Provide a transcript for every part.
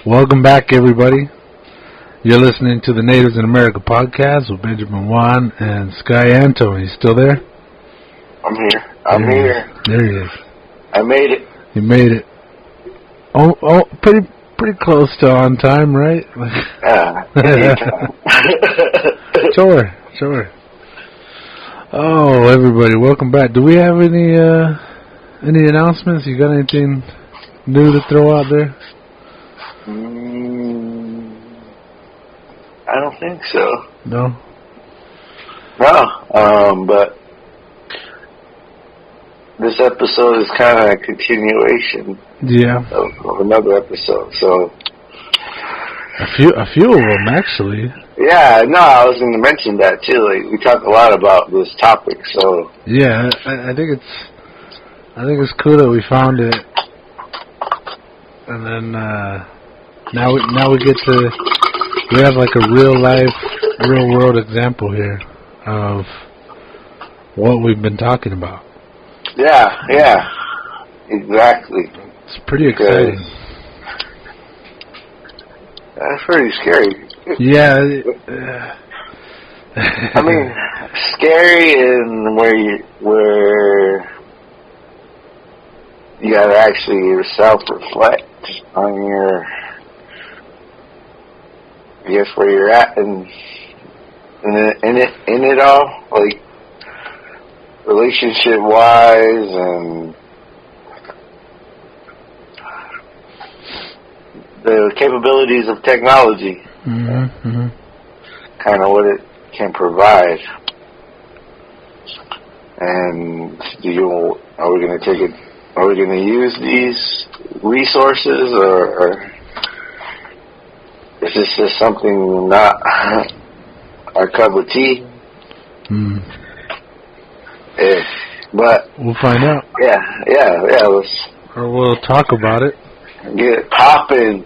Welcome back, everybody. You're listening to the Natives in America podcast with Benjamin Juan and Sky Anto. You still there? I'm here. I'm here. There he is. I made it. You made it. Oh, pretty close to on time, right? Sure. Oh, everybody, welcome back. Do we have any announcements? You got anything new to throw out there? I don't think so. No? No, but this episode is kind of a continuation of another episode, so... A few of them, actually. Yeah, no, I was going to mention that, too. Like, we talk a lot about this topic, so... Yeah, I think it's cool that we found it. And then, now we get to... We have like a real world example here of what we've been talking about. Yeah, exactly. It's pretty exciting. That's pretty scary. Yeah. I mean, scary in where you gotta actually yourself reflect on your... I guess where you're at in it all, like relationship wise and the capabilities of technology, kind of what it can provide. And are we going to take it? Are we going to use these resources, or is this just something not our cup of tea? But we'll find out. Yeah. We'll talk about it. Get it popping.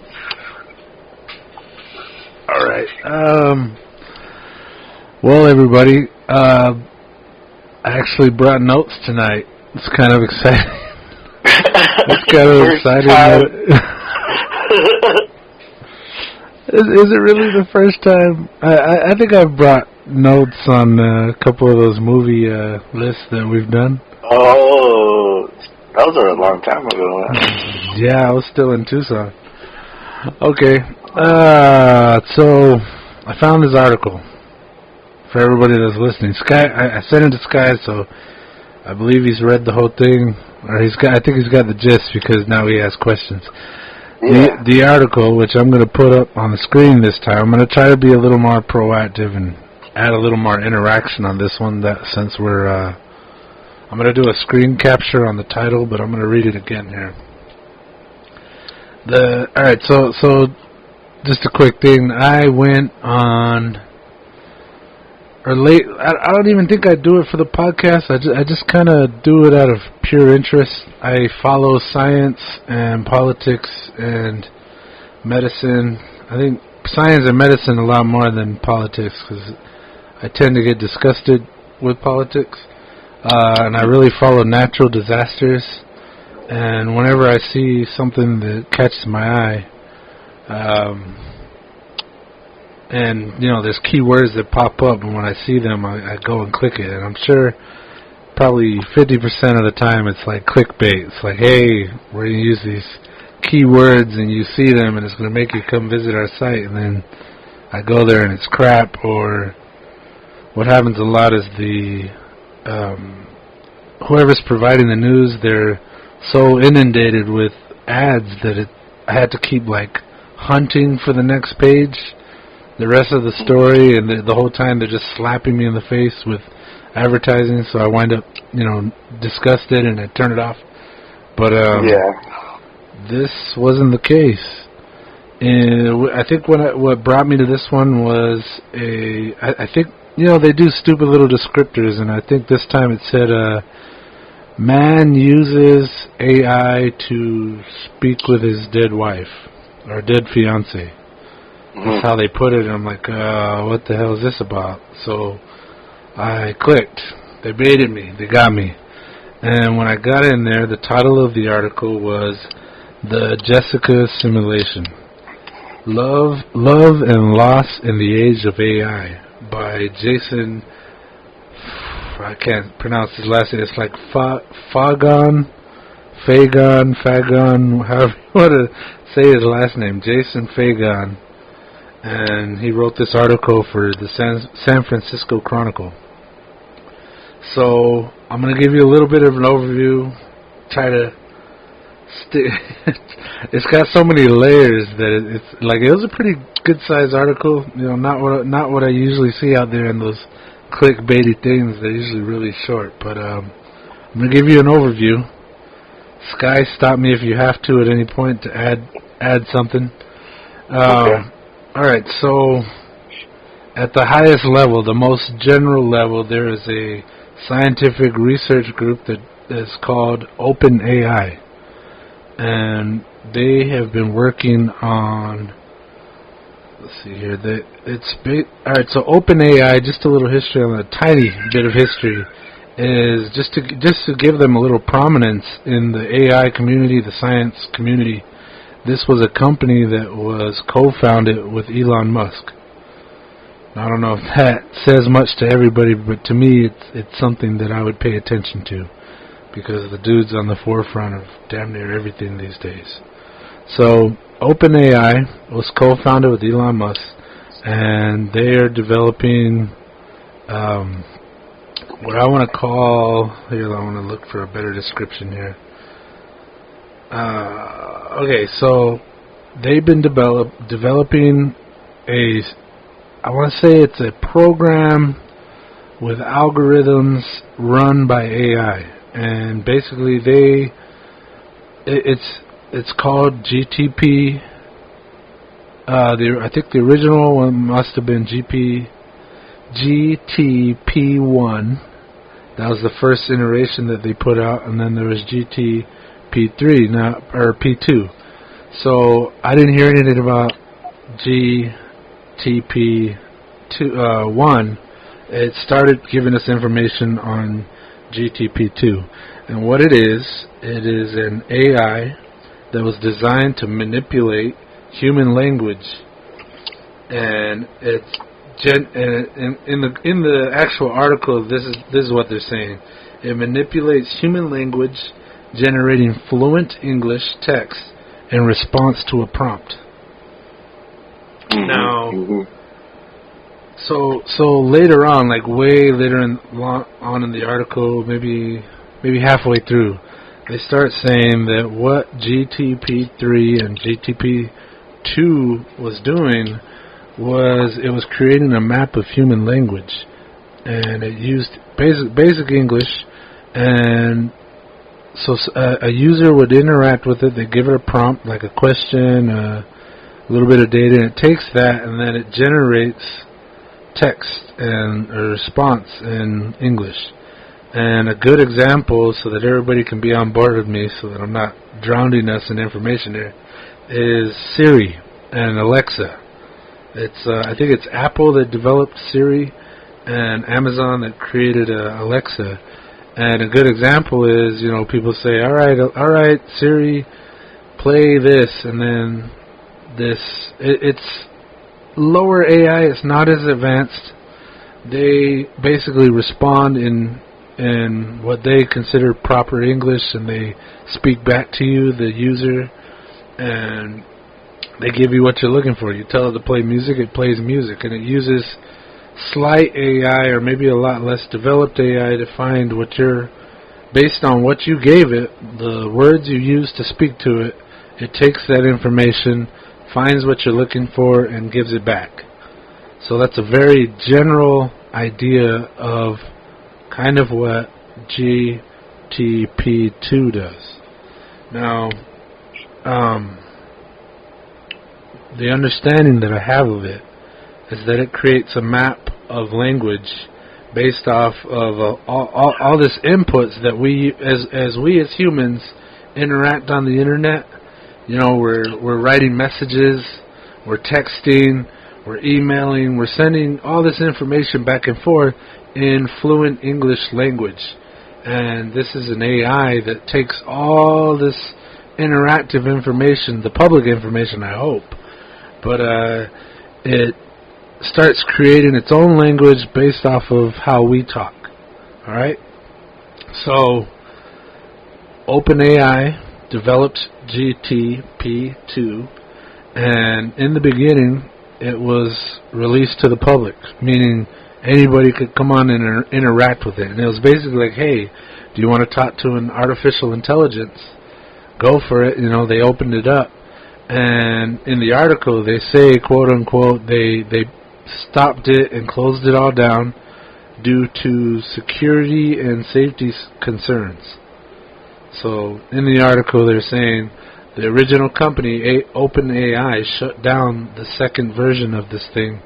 All right. Well, everybody, I actually brought notes tonight. It's kind of exciting. Is it really the first time? I think I've brought notes on a couple of those movie lists that we've done. Oh, those are a long time ago. Huh? Yeah, I was still in Tucson. Okay, so I found this article for everybody that's listening. Sky, I sent it to Sky, so I believe he's read the whole thing, or I think he's got the gist because now he has questions. Yeah. The article, which I'm going to put up on the screen this time, I'm going to try to be a little more proactive and add a little more interaction on this one. That since I'm going to do a screen capture on the title, but I'm going to read it again here. All right, so just a quick thing. I went on, or late. I don't even think I do it for the podcast. I just kind of do it out of pure interest. I follow science and politics and medicine. I think science and medicine a lot more than politics because I tend to get disgusted with politics. And I really follow natural disasters. And whenever I see something that catches my eye, and, there's keywords that pop up, and when I see them, I go and click it. And I'm sure probably 50% of the time it's like clickbait. It's like, hey, we're going to use these keywords, and you see them, and it's going to make you come visit our site. And then I go there, and it's crap. Or what happens a lot is whoever's providing the news, they're so inundated with ads that I had to keep, hunting for the next page. The rest of the story, and the whole time they're just slapping me in the face with advertising, so I wind up, disgusted, and I turn it off. But this wasn't the case. And I think what brought me to this one was I think, they do stupid little descriptors, and I think this time it said, man uses AI to speak with his dead wife, or dead fiancé. That's how they put it, and I'm like, what the hell is this about? So I clicked. They baited me. They got me. And when I got in there, the title of the article was The Jessica Simulation. Love and Loss in the Age of AI by Jason, I can't pronounce his last name, it's like Fagon, however you want to say his last name, Jason Fagon. And he wrote this article for the San Francisco Chronicle. So I'm going to give you a little bit of an overview, try to it's got so many layers that it's like it was a pretty good sized article. You know, not what I usually see out there in those clickbaity things. They're usually really short. But I'm gonna give you an overview. Sky, stop me if you have to at any point to add something. Okay. All right. So at the highest level, the most general level, there is a scientific research group that is called OpenAI. And they have been working on, let's see here, alright, so OpenAI, just a little history on a tiny bit of history, is just to give them a little prominence in the AI community, the science community. This was a company that was co-founded with Elon Musk. I don't know if that says much to everybody, but to me it's something that I would pay attention to, because the dude's on the forefront of damn near everything these days. So OpenAI was co-founded with Elon Musk, and they are developing what I want to call, here I want to look for a better description here. Okay, so they've been developing I want to say it's a program with algorithms run by AI. And basically it's called GTP. I think the original one must have been GTP1. That was the first iteration that they put out, and then there was GTP3 now, or P2. So I didn't hear anything about GTP1. It started giving us information on GTP2. And what it is an AI that was designed to manipulate human language. And it's in the actual article, this is what they're saying. It manipulates human language, generating fluent English text in response to a prompt. Now, so later on, like way later on in the article, maybe halfway through, they start saying that what GTP3 and GTP2 was doing was it was creating a map of human language, and it used basic English, and so a user would interact with it. They give it a prompt, like a question, a little bit of data, and it takes that, and then it generates text and a response in English. And a good example, so that everybody can be on board with me, so that I'm not drowning us in information here, is Siri and Alexa. It's I think it's Apple that developed Siri, and Amazon that created Alexa. And a good example is, you know, people say, all right, Siri, play this, and then this. It's lower AI. It's not as advanced. They basically respond in what they consider proper English, and they speak back to you, the user, and they give you what you're looking for. You tell it to play music, it plays music, and it uses slight AI, or maybe a lot less developed AI, to find what you're, based on what you gave it, the words you use to speak to it. It takes that information, finds what you're looking for, and gives it back. So that's a very general idea of kind of what GTP2 does. Now, the understanding that I have of it is that it creates a map of language based off of all this inputs that we as humans interact on the internet. You know, we're writing messages, we're texting, we're emailing, we're sending all this information back and forth in fluent English language. And this is an AI that takes all this interactive information, the public information, I hope. But it starts creating its own language based off of how we talk. All right? So, OpenAI developed GTP2, and in the beginning, it was released to the public, meaning anybody could come on and interact with it. And it was basically like, hey, do you want to talk to an artificial intelligence? Go for it. You know, they opened it up. And in the article, they say, quote unquote, they stopped it and closed it all down due to security and safety concerns. So in the article, they're saying the original company, OpenAI, shut down the second version of this thing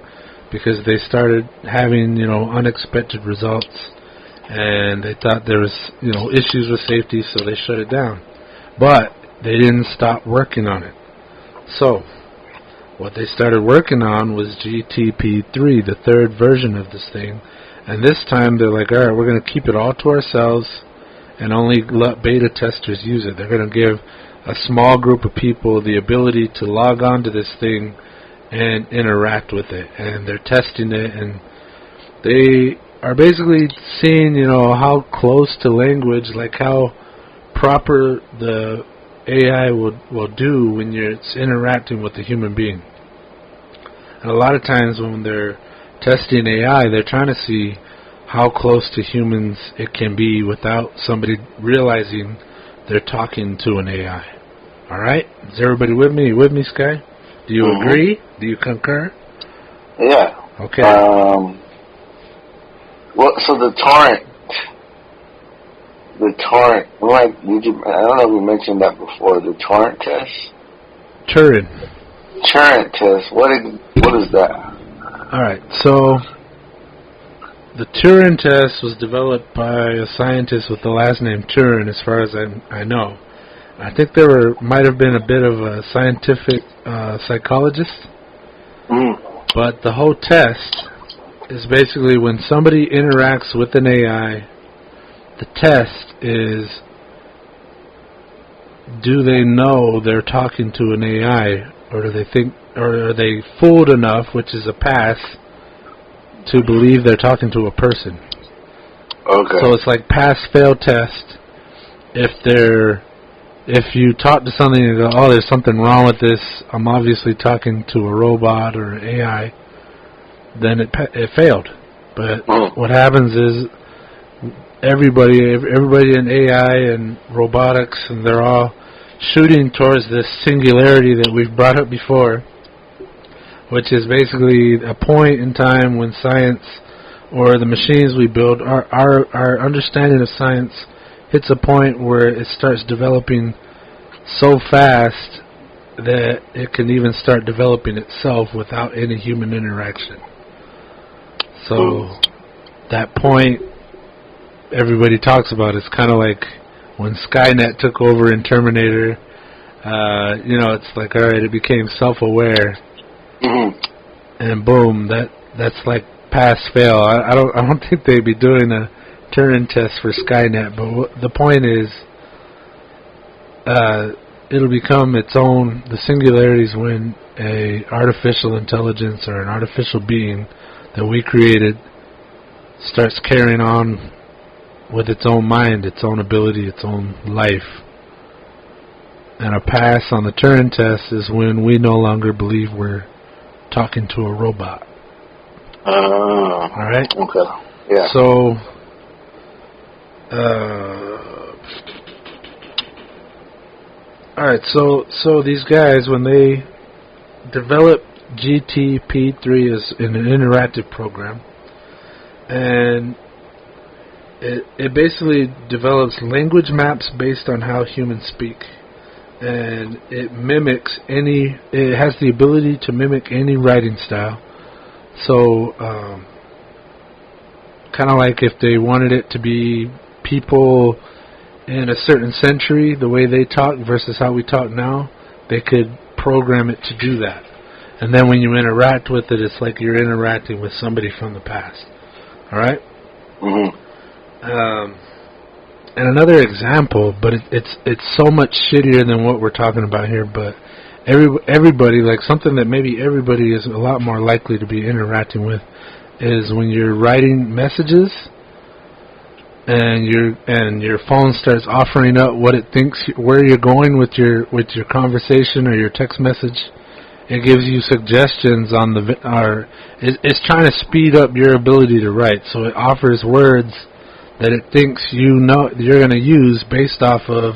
because they started having, unexpected results, and they thought there was, issues with safety, so they shut it down. But they didn't stop working on it. So what they started working on was GTP3, the third version of this thing, and this time they're like, all right, we're going to keep it all to ourselves and only let beta testers use it. They're going to give a small group of people the ability to log on to this thing and interact with it. And they're testing it, and they are basically seeing, how close to language, like how proper the AI will do when it's interacting with a human being. And a lot of times when they're testing AI, they're trying to see how close to humans it can be without somebody realizing they're talking to an AI. All right? Is everybody with me? You with me, Sky? Do you agree? Do you concur? Yeah. Okay. So the torrent, I don't know if you mentioned that before, the torrent test? Turin Test, what is that? All right, so the Turin Test was developed by a scientist with the last name Turin, as far as I know. I think there might have been a bit of a scientific psychologist, but the whole test is basically when somebody interacts with an AI, the test is, do they know they're talking to an AI, or do they think, or are they fooled enough, which is a pass, to believe they're talking to a person? Okay. So it's like pass-fail test. If you talk to something and go, oh, there's something wrong with this, I'm obviously talking to a robot or an AI, then it failed. But what happens is everybody in AI and robotics, and they're all shooting towards this singularity that we've brought up before, which is basically a point in time when science, or the machines we build, our understanding of science hits a point where it starts developing so fast that it can even start developing itself without any human interaction. So that point everybody talks about, it's kind of like when Skynet took over in Terminator. It's like, all right, it became self-aware, and boom, that's like pass-fail. I don't think they'd be doing a Turing test for Skynet, but the point is, it'll become its own. The singularities when a artificial intelligence or an artificial being that we created starts carrying on with its own mind, its own ability, its own life. And a pass on the Turing test is when we no longer believe we're talking to a robot. All right? Okay. Yeah. So, all right, so these guys, when they developed GTP3 as an interactive program, and it basically develops language maps based on how humans speak, and it has the ability to mimic any writing style. So, kind of like if they wanted it to be people in a certain century, the way they talk versus how we talk now, they could program it to do that. And then when you interact with it, it's like you're interacting with somebody from the past. All right? And another example, but it's so much shittier than what we're talking about here. But everybody, like something that maybe everybody is a lot more likely to be interacting with, is when you're writing messages, and your phone starts offering up what it thinks where you're going with your conversation or your text message. It gives you suggestions on it's trying to speed up your ability to write. So it offers words that it thinks you're going to use based off of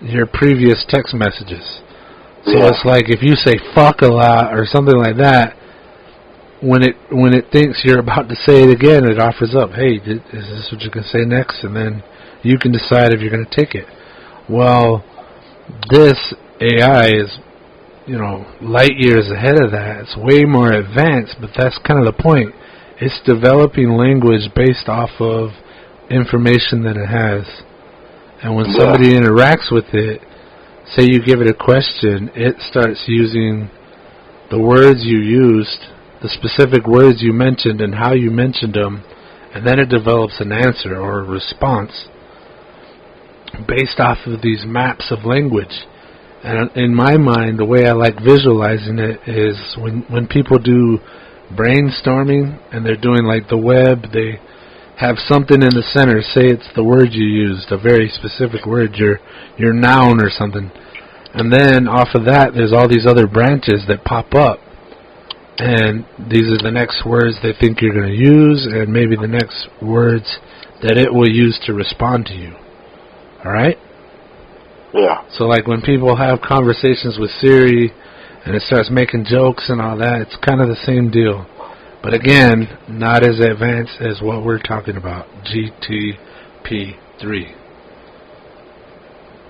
your previous text messages. So it's like if you say fuck a lot or something like that, when it thinks you're about to say it again, it offers up, hey, is this what you're going to say next? And then you can decide if you're going to take it. Well, this AI is, light years ahead of that. It's way more advanced, but that's kind of the point. It's developing language based off of information that it has. And when somebody interacts with it, say you give it a question, it starts using the words you used, the specific words you mentioned and how you mentioned them, and then it develops an answer or a response based off of these maps of language. And in my mind, the way I like visualizing it is when people do brainstorming and they're doing like the web, they have something in the center. Say it's the word you used, a very specific word, your noun or something. And then off of that, there's all these other branches that pop up. And these are the next words they think you're going to use, and maybe the next words that it will use to respond to you. All right? Yeah. So like when people have conversations with Siri and it starts making jokes and all that, it's kind of the same deal. But again, not as advanced as what we're talking about, GPT-3.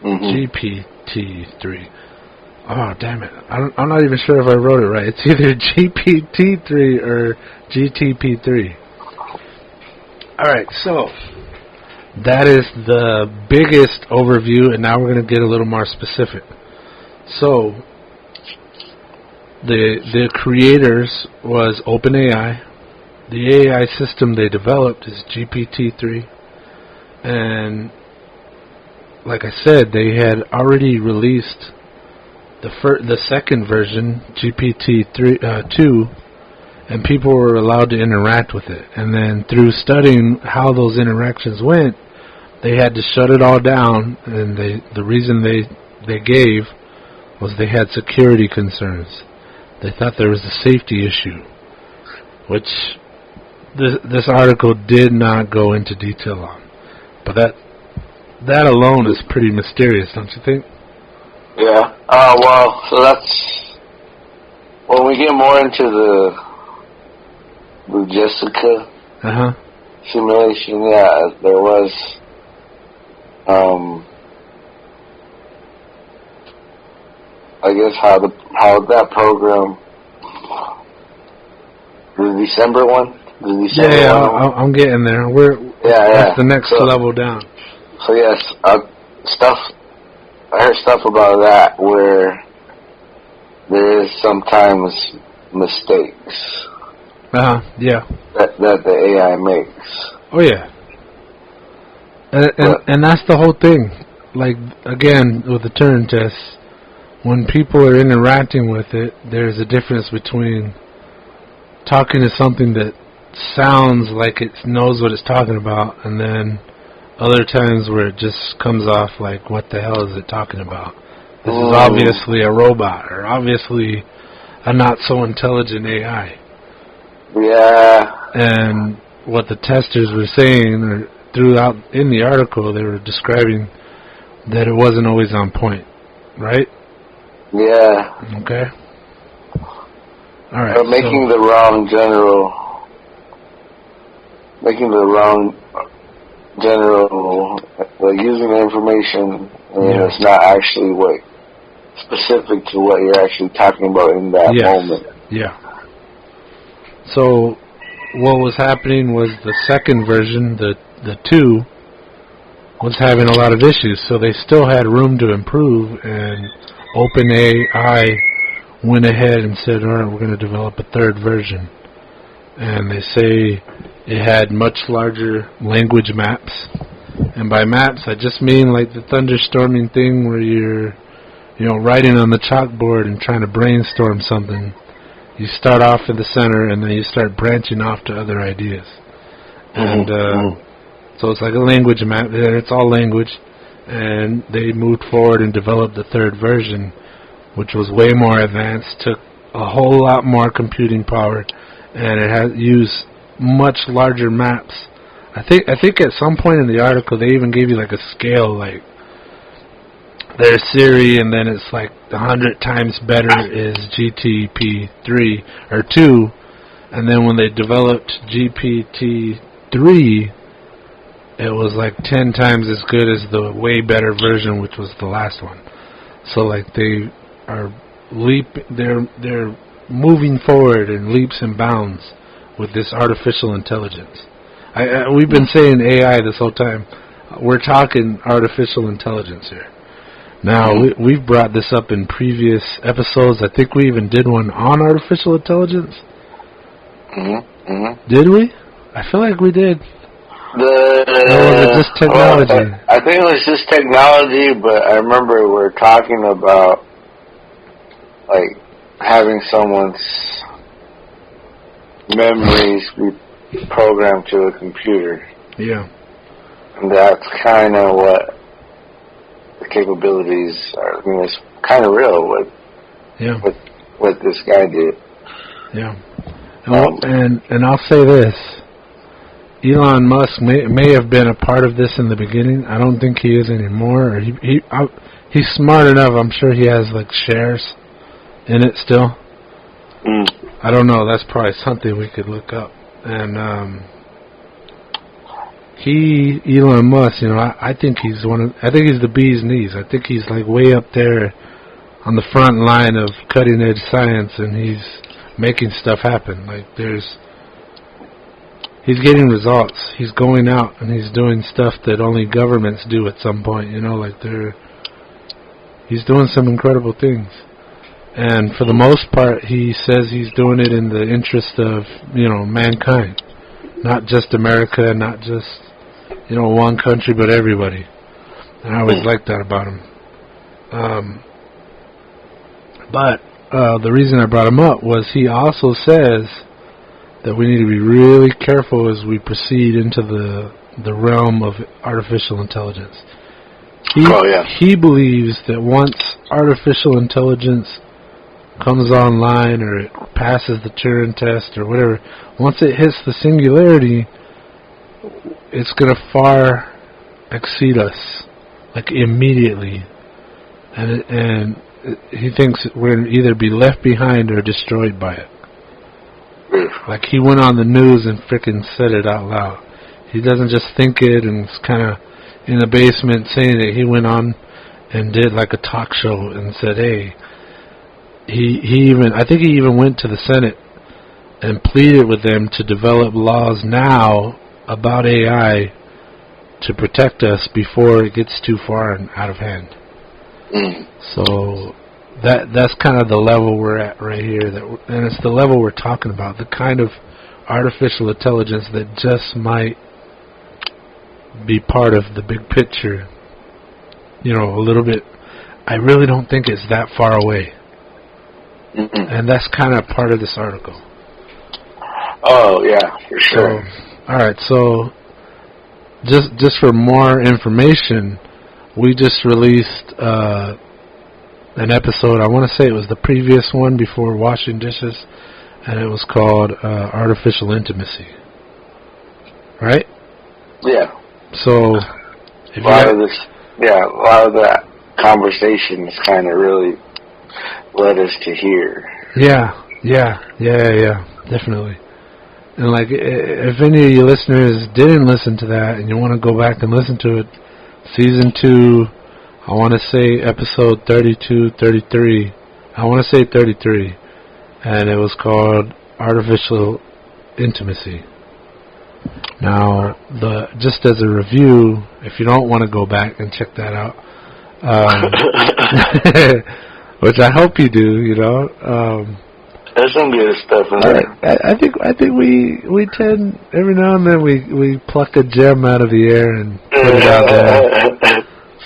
GPT-3. Oh, damn it. I'm not even sure if I wrote it right. It's either GPT-3 or GTP-3. Alright, so that is the biggest overview, and now we're going to get a little more specific. So, the creators was OpenAI. The AI system they developed is GPT-3. And, like I said, they had already released the second version, GPT-2, and people were allowed to interact with it. And then through studying how those interactions went, they had to shut it all down, and the reason they gave was they had security concerns. They thought there was a safety issue, which this article did not go into detail on. But that alone is pretty mysterious, don't you think? Yeah. Well, so that's when we get more into the Jessica simulation. Yeah, there was I guess how that program, the December one. I'm getting there. That's the next level down. So yes, I heard stuff about that where there is sometimes mistakes. Yeah. That the AI makes. Oh yeah. And that's the whole thing. Like again with the Turin Test, when people are interacting with it, there's a difference between talking to something that sounds like it knows what it's talking about, and then other times where it just comes off like, what the hell is it talking about? This is obviously a robot, or obviously a not so intelligent AI. Yeah. And what the testers were saying, or throughout in the article, they were describing that it wasn't always on point, right? Yeah. Okay. All right. Or making the wrong general, like using the information, and it's not actually specific to what you're actually talking about in that moment. Yeah. So what was happening was the second version, the 2, was having a lot of issues, so they still had room to improve, and OpenAI went ahead and said, all right, we're going to develop a third version. And they say it had much larger language maps, And by maps, I just mean like the thunderstorming thing where you're, writing on the chalkboard and trying to brainstorm something. You start off in the center, and then you start branching off to other ideas. And so it's like a language map. It's all language. And they moved forward and developed the third version, which was way more advanced, took a whole lot more computing power, and it has used much larger maps. I think at some point in the article they even gave you like a scale, like there's Siri, and then it's like 100 times better is GPT-3 or 2, and then when they developed GPT-3, it was like 10 times as good as the way better version, which was the last one. So like they are they're moving forward in leaps and bounds with this artificial intelligence. We've been saying AI this whole time. We're talking artificial intelligence here. Now, we've brought this up in previous episodes. I think we even did one on artificial intelligence. Did we? I feel like we did. Or was it just technology? Well, I think it was just technology, but I remember we were talking about like having someone's memories be programmed to a computer. Yeah. And that's kind of what the capabilities are. I mean, it's kind of real what this guy did. Yeah. And I'll say this. Elon Musk may have been a part of this in the beginning. I don't think he is anymore. Or he's smart enough. I'm sure he has like shares in it still. I don't know. That's probably something we could look up. And Elon Musk, I think he's he's the bee's knees. I think he's like way up there on the front line of cutting edge science, and he's making stuff happen. Like he's getting results. He's going out and he's doing stuff that only governments do at some point. He's doing some incredible things. And for the most part, he says he's doing it in the interest of, mankind. Not just America, not just, one country, but everybody. And I always liked that about him. But the reason I brought him up was he also says that we need to be really careful as we proceed into the realm of artificial intelligence. He believes that once artificial intelligence comes online, or it passes the Turin Test or whatever, once it hits the singularity, it's going to far exceed us, like immediately. And he thinks we're going to either be left behind or destroyed by it. Like he went on the news and frickin' said it out loud. He doesn't just think it and it's kind of in the basement saying it. He went on and did like a talk show and said, hey, I think he even went to the Senate and pleaded with them to develop laws now about AI to protect us before it gets too far and out of hand. So that's kind of the level we're at right here, and it's the level we're talking about, the kind of artificial intelligence that just might be part of the big picture, a little bit. I really don't think it's that far away. And that's kind of part of this article. Oh, yeah, for sure. Alright, so just for more information, we just released an episode. I want to say it was the previous one before washing dishes, and it was called Artificial Intimacy. Right? Yeah. So, a lot of that conversation is kind of really led us to here. Yeah, definitely. And like, if any of you listeners didn't listen to that and you want to go back and listen to it, Season 2, I want to say episode 32, 33. I want to say 33. And it was called Artificial Intimacy. Now, just as a review, if you don't want to go back and check that out, which I hope you do, There's some good stuff in there. I think we tend every now and then we pluck a gem out of the air and put it out there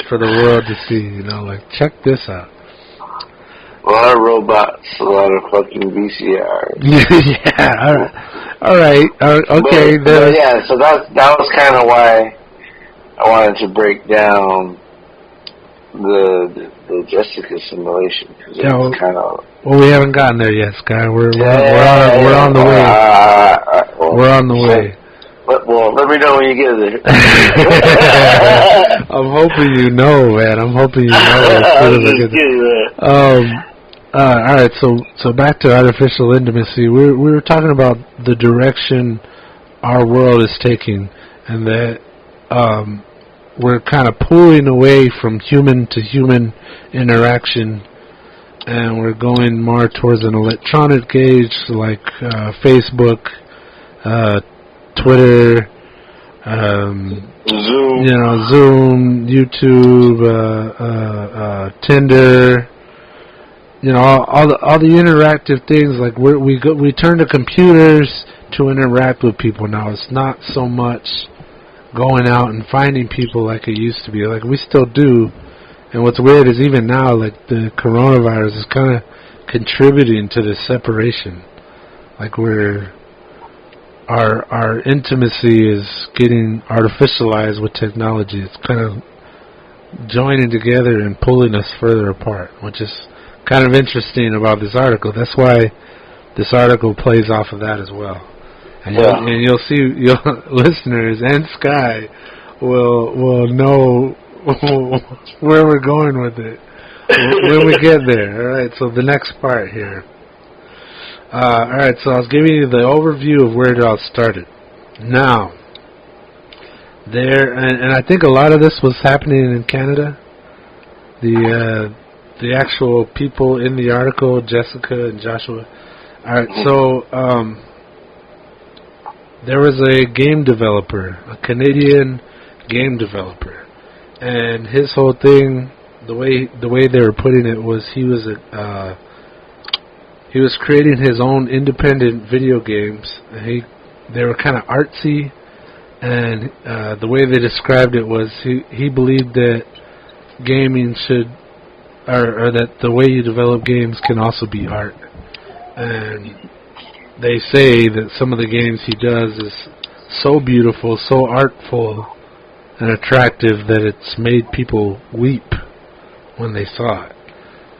for the world to see. You know, like check this out. A lot of robots, a lot of fucking VCRs. Yeah. All right. Okay. But yeah. So that was kind of why I wanted to break down the Jessica simulation, because it's kind of. Well, we haven't gotten there yet, Sky. We're on the way. We're on the way. Well, let me know when you get there. I'm hoping you know, man. I'm hoping you know as soon as I get there. All right, so back to artificial intimacy. We were talking about the direction our world is taking, and that we're kind of pulling away from human to human interaction, and we're going more towards an electronic age like Facebook, Twitter, Zoom, YouTube, Tinder. You know, all the interactive things. Like we turn to computers to interact with people now. It's not so much going out and finding people like it used to be. Like we still do. And what's weird is even now, like the coronavirus is kind of contributing to this separation. Like our intimacy is getting artificialized with technology. It's kind of joining together and pulling us further apart, which is kind of interesting about this article. That's why this article plays off of that as well. And you'll see, your listeners and Sky will know where we're going with it when we get there. All right, so the next part here. All right, so I was giving you the overview of where it all started. Now, and I think a lot of this was happening in Canada. The actual people in the article, Jessica and Joshua. All right, so there was a game developer, a Canadian game developer, and his whole thing, the way they were putting it was he was creating his own independent video games. They were kind of artsy, and the way they described it was he believed that gaming should. Or that the way you develop games can also be art. And they say that some of the games he does is so beautiful, so artful and attractive that it's made people weep when they saw it.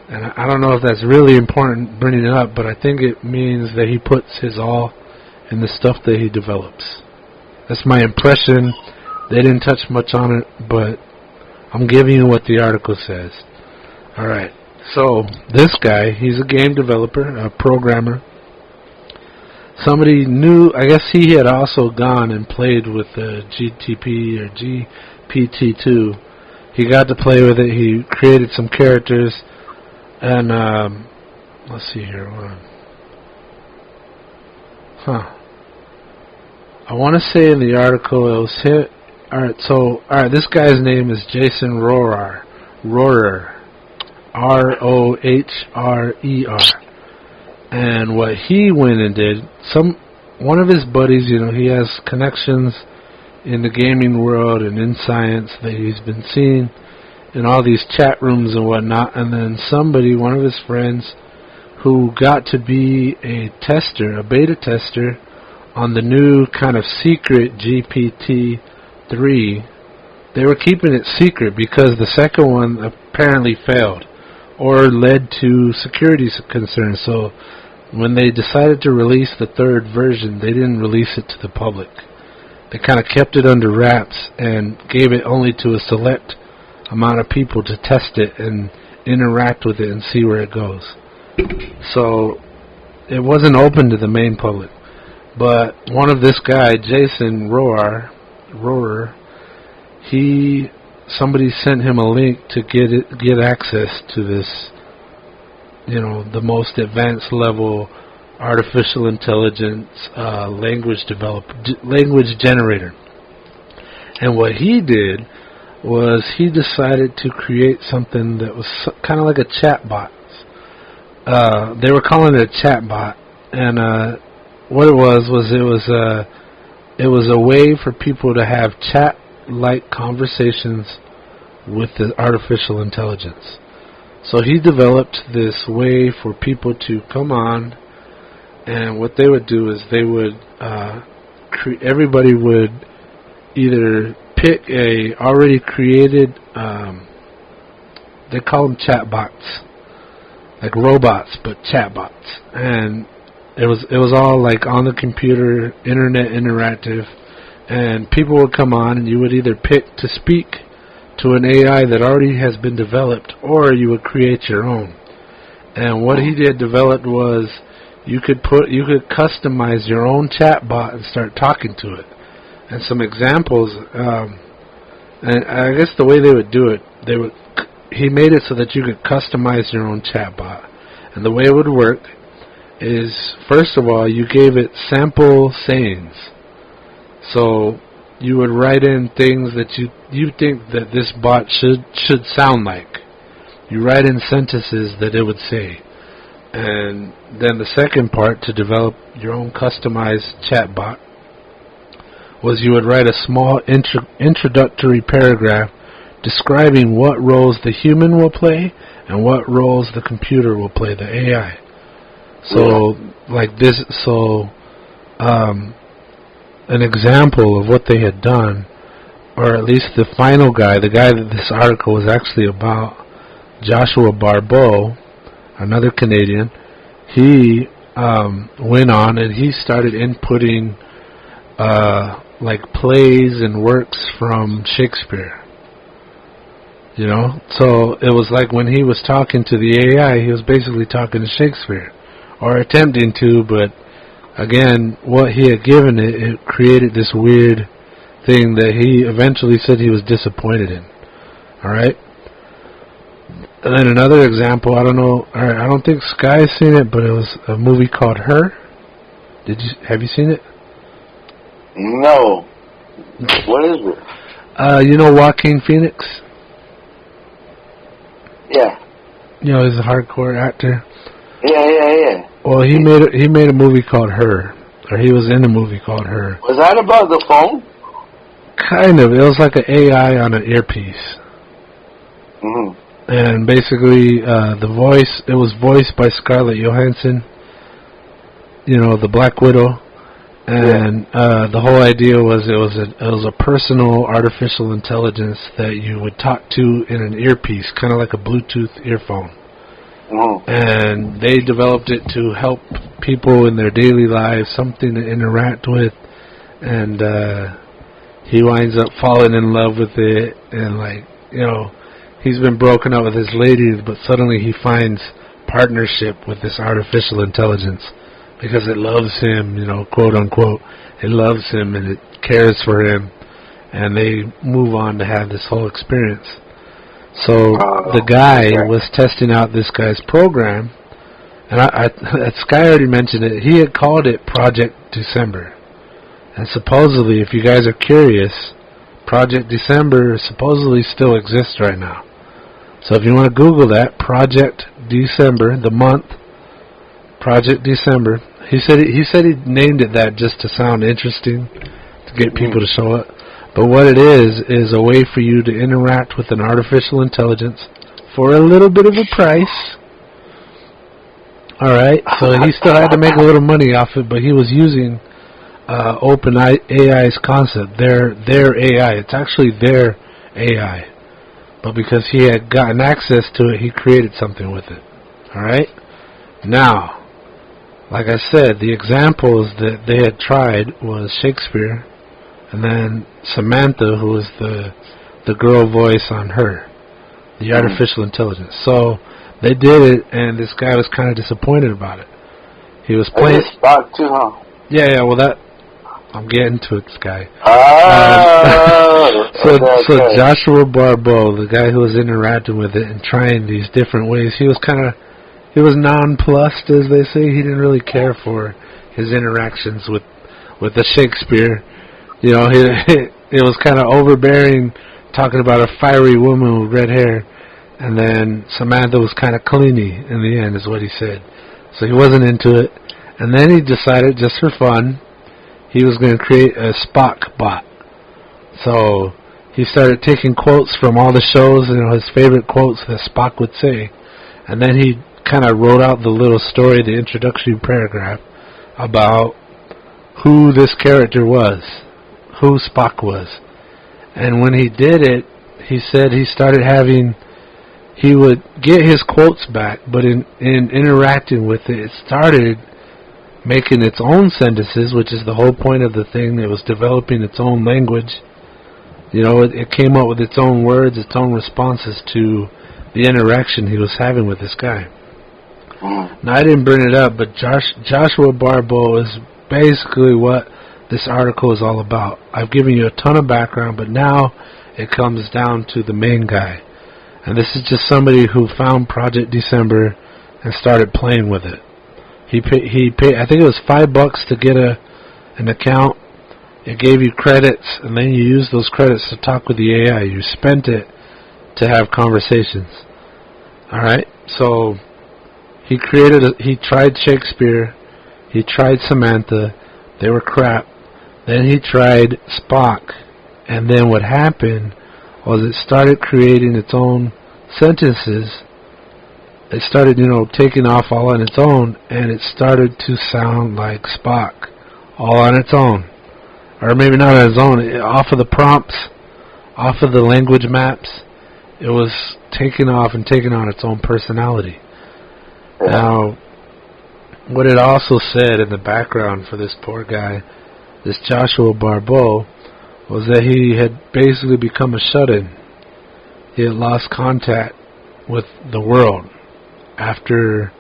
And I don't know if that's really important bringing it up, but I think it means that he puts his all in the stuff that he develops. That's my impression. They didn't touch much on it, but I'm giving you what the article says. Alright, so this guy, he's a game developer, a programmer. Somebody knew, I guess he had also gone and played with the GTP or GPT-2. He got to play with it, he created some characters, and, let's see here, I want to say in the article it was hit. Alright, this guy's name is Jason Rohrer. Rohrer. And what he went and did, one of his buddies, you know, he has connections in the gaming world and in science that he's been seeing in all these chat rooms and whatnot, and then one of his friends who got to be a beta tester on the new kind of secret GPT-3. They were keeping it secret because the second one apparently failed or led to security concerns. So when they decided to release the third version, they didn't release it to the public. They kind of kept it under wraps and gave it only to a select amount of people to test it and interact with it and see where it goes. So it wasn't open to the main public. But one of this guy, Jason Rohrer, somebody sent him a link to get access to this, you know, the most advanced level artificial intelligence language generator. And what he did was he decided to create something that was kind of like a chat box, they were calling it a chatbot, and what it was a way for people to have chat-like conversations with the artificial intelligence. So he developed this way for people to come on, and what they would do is they would everybody would either pick a already created, they call them chatbots, like robots but chatbots, and it was all like on the computer, internet interactive, and people would come on and you would either pick to speak to an AI that already has been developed, or you would create your own. And what he did developed was you could customize your own chatbot and start talking to it. And some examples, and I guess the way they would do it, he made it so that you could customize your own chatbot. And the way it would work is, first of all, you gave it sample sayings. So you would write in things that you think that this bot should sound like. You write in sentences that it would say. And then the second part, to develop your own customized chatbot, was you would write a small introductory paragraph describing what roles the human will play and what roles the computer will play, the AI. So, like this, an example of what they had done, or at least the final guy, the guy that this article was actually about, Joshua Barbeau, another Canadian, he went on and he started inputting like plays and works from Shakespeare. You know, so it was like when he was talking to the AI, he was basically talking to Shakespeare, or attempting to, but again, what he had given it created this weird thing that he eventually said he was disappointed in. Alright? And then another example, I don't think Sky's seen it, but it was a movie called Her. Have you seen it? No. What is it? You know Joaquin Phoenix? Yeah. You know, he's a hardcore actor. Yeah. Well, he made a movie called Her, or he was in a movie called Her. Was that about the phone? Kind of. It was like an AI on an earpiece. Mm-hmm. And basically, it was voiced by Scarlett Johansson, you know, the Black Widow. And the whole idea was it was a personal artificial intelligence that you would talk to in an earpiece, kind of like a Bluetooth earphone. Mm-hmm. And they developed it to help people in their daily lives, something to interact with. And he winds up falling in love with it, and like, you know, he's been broken up with his lady, but suddenly he finds partnership with this artificial intelligence because it loves him, you know, quote unquote. It loves him and it cares for him, and they move on to have this whole experience. So the guy was testing out this guy's program, and Sky already mentioned it. He had called it Project December, and supposedly, if you guys are curious, Project December supposedly still exists right now. So if you want to Google that, Project December, the month, Project December. He said he named it that just to sound interesting, to get people to show up. But what it is a way for you to interact with an artificial intelligence for a little bit of a price. Alright, so he still had to make a little money off it, but he was using OpenAI's concept, their AI. It's actually their AI. But because he had gotten access to it, he created something with it. Alright? Now, like I said, the examples that they had tried was Shakespeare, and then Samantha, who was the girl voice on Her, the artificial intelligence. So they did it, and this guy was kind of disappointed about it. He was playing. Too, huh? Yeah. Well, I'm getting to it, Sky. So Joshua Barbeau, the guy who was interacting with it and trying these different ways, he was nonplussed, as they say. He didn't really care for his interactions with the Shakespeare. You know, it was kind of overbearing, talking about a fiery woman with red hair. And then Samantha was kind of clingy in the end, is what he said. So he wasn't into it. And then he decided, just for fun, he was going to create a Spock bot. So he started taking quotes from all the shows, his favorite quotes that Spock would say. And then he kind of wrote out the little story, the introductory paragraph, about who this character was, who Spock was. And when he did it, he said he would get his quotes back, but in interacting with it, it started making its own sentences, which is the whole point of the thing. It was developing its own language. It came up with its own words, its own responses to the interaction he was having with this guy. Now, I didn't bring it up, but Joshua Barbeau is basically what this article is all about. I've given you a ton of background, but now it comes down to the main guy. And this is just somebody who found Project December and started playing with it. He paid, I think it was $5 to get an account. It gave you credits, and then you used those credits to talk with the AI. You spent it to have conversations. Alright? So he tried Shakespeare, he tried Samantha, they were crap. Then he tried Spock, and then what happened was it started creating its own sentences. It started, taking off all on its own, and it started to sound like Spock, all on its own. Or maybe not on its own, off of the prompts, off of the language maps. It was taking off and taking on its own personality. Now, what it also said in the background for this poor guy, this Joshua Barbeau, was that he had basically become a shut-in. He had lost contact with the world after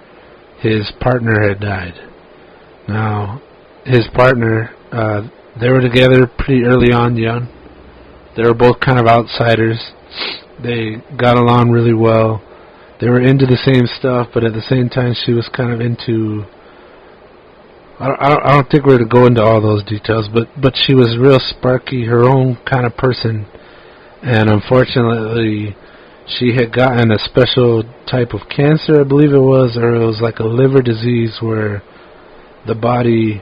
his partner had died. Now, his partner, they were together pretty early on, young. They were both kind of outsiders. They got along really well. They were into the same stuff, but at the same time, she was kind of into... I don't think we're to go into all those details, but she was real sparky, her own kind of person. And unfortunately, she had gotten a special type of cancer, I believe it was, or it was like a liver disease where the body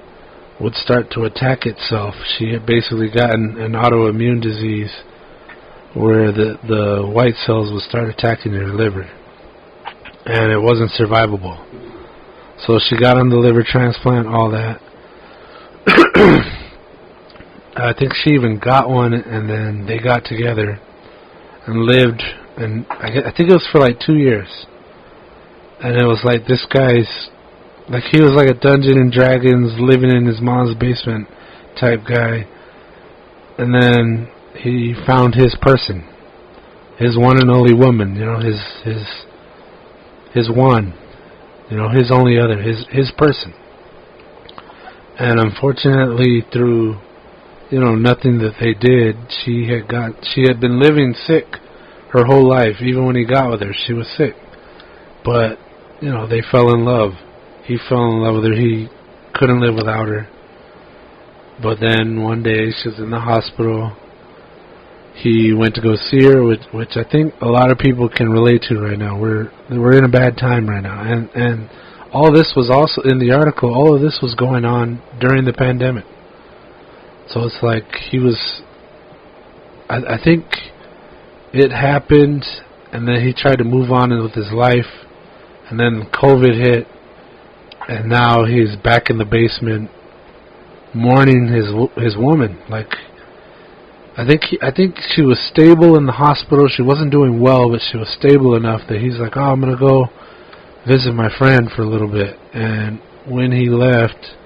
would start to attack itself. She had basically gotten an autoimmune disease where the white cells would start attacking her liver, and it wasn't survivable. So she got on the liver transplant, all that. I think she even got one, and then they got together and lived, and I think it was for like 2 years. And it was like this guy's, like he was like a Dungeons and Dragons living in his mom's basement type guy. And then he found his person, his one and only woman, his one. His only other, his person. And unfortunately, through, nothing that they did, she had been living sick her whole life. Even when he got with her, she was sick. But, they fell in love. He fell in love with her. He couldn't live without her. But then one day, she was in the hospital. He went to go see her, which I think a lot of people can relate to right now. We're in a bad time right now, and all this was also in the article. All of this was going on during the pandemic. So it's like he was. I think it happened, and then he tried to move on with his life, and then COVID hit, and now he's back in the basement, mourning his woman. Like. I think she was stable in the hospital. She wasn't doing well, but she was stable enough that he's like, I'm going to go visit my friend for a little bit. And when he left,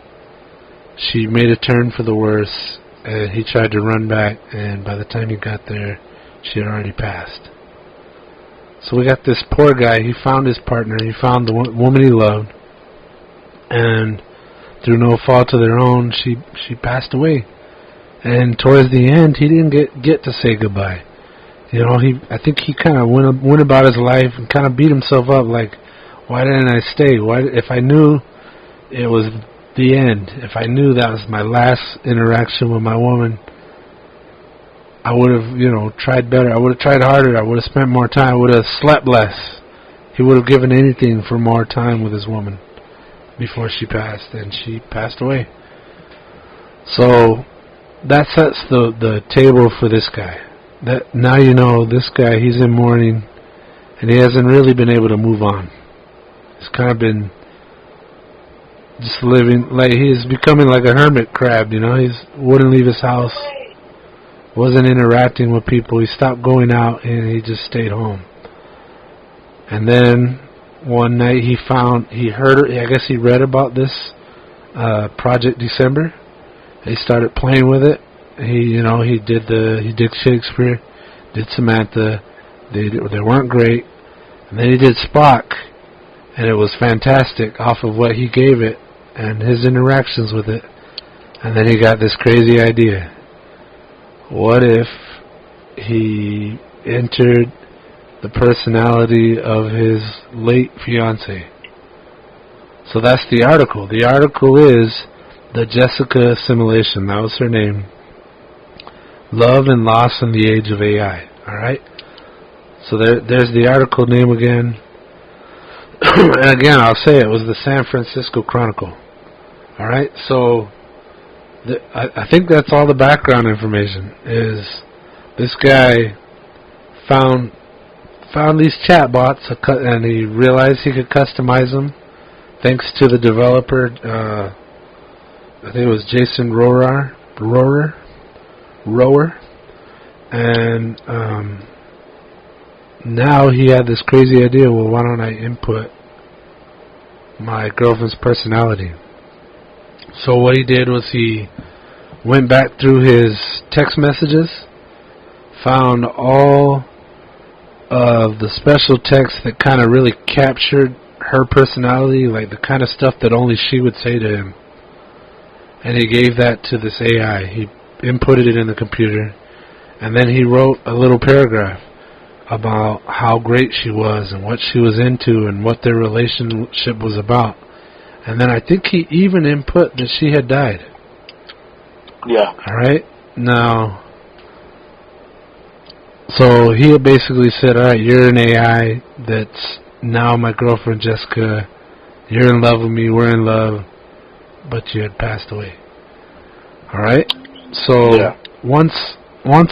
she made a turn for the worse, and he tried to run back, and by the time he got there, she had already passed. So we got this poor guy. He found his partner. He found the woman he loved, and through no fault of their own, she passed away. And towards the end, he didn't get to say goodbye. I think he kind of went about his life and kind of beat himself up, like, why didn't I stay? If I knew it was the end, if I knew that was my last interaction with my woman, I would have, tried better. I would have tried harder. I would have spent more time. I would have slept less. He would have given anything for more time with his woman before she passed, and she passed away. So that sets the table for this guy. That now this guy, he's in mourning, and he hasn't really been able to move on. He's kind of been just living, like he's becoming like a hermit crab, He wouldn't leave his house, wasn't interacting with people. He stopped going out, and he just stayed home. And then one night he read about this Project December. He started playing with it. He did Shakespeare, did Samantha. They weren't great. And then he did Spock, and it was fantastic off of what he gave it and his interactions with it. And then he got this crazy idea. What if he entered the personality of his late fiancée? So that's the article. The article is The Jessica Assimilation. That was her name. Love and Loss in the Age of AI. Alright? So there's the article name again. And again, I'll say it was the San Francisco Chronicle. Alright? So I think that's all the background information. Is this guy found these chatbots, and he realized he could customize them thanks to the developer, I think it was Jason Rohrer, and now he had this crazy idea, well, why don't I input my girlfriend's personality? So what he did was he went back through his text messages, found all of the special text that kind of really captured her personality, like the kind of stuff that only she would say to him. And he gave that to this AI. He inputted it in the computer, and then he wrote a little paragraph about how great she was and what she was into and what their relationship was about. And then I think he even input that she had died. Yeah. Alright? Now, so he had basically said, alright, you're an AI that's now my girlfriend Jessica. You're in love with me, we're in love, but you had passed away. Alright? So once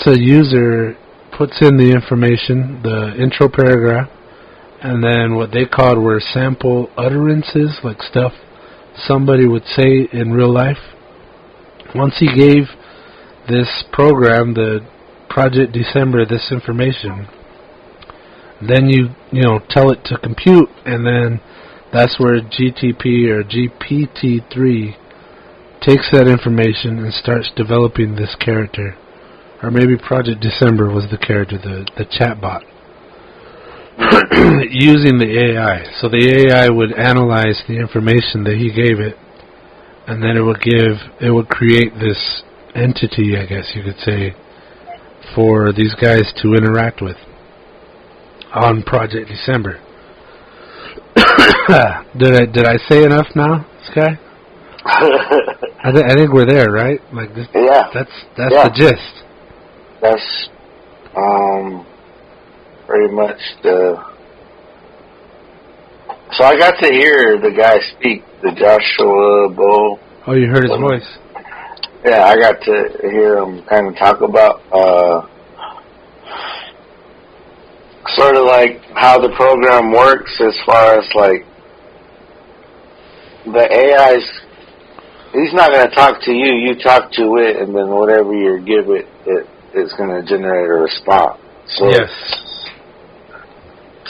a user puts in the information, the intro paragraph, and then what they called were sample utterances, like stuff somebody would say in real life. Once he gave this program, the Project December, this information, then you tell it to compute, and then that's where GTP or GPT-3 takes that information and starts developing this character. Or maybe Project December was the character, the chatbot. Using the AI. So the AI would analyze the information that he gave it, and then it would create this entity, I guess you could say, for these guys to interact with on Project December. Did I say enough now, Sky? I think we're there, right? Like this, yeah. That's the gist. That's pretty much the. So I got to hear the guy speak, the Joshua Bull. Oh, you heard his voice? Yeah, I got to hear him kind of talk about sort of like how the program works as far as like the AI's. He's not going to talk to you. You talk to it, and then whatever you give it, it's going to generate a response. So, yes.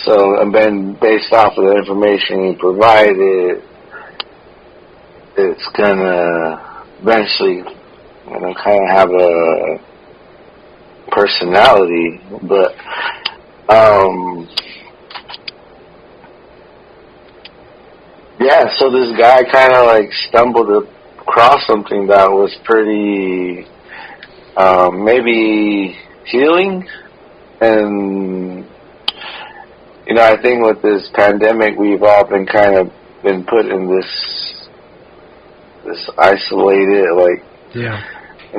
So, and then based off of the information you provided, it's going to eventually kind of have a personality. But, yeah, so this guy kind of like stumbled across something that was pretty maybe healing, and I think with this pandemic we've all been kind of been put in this isolated, like,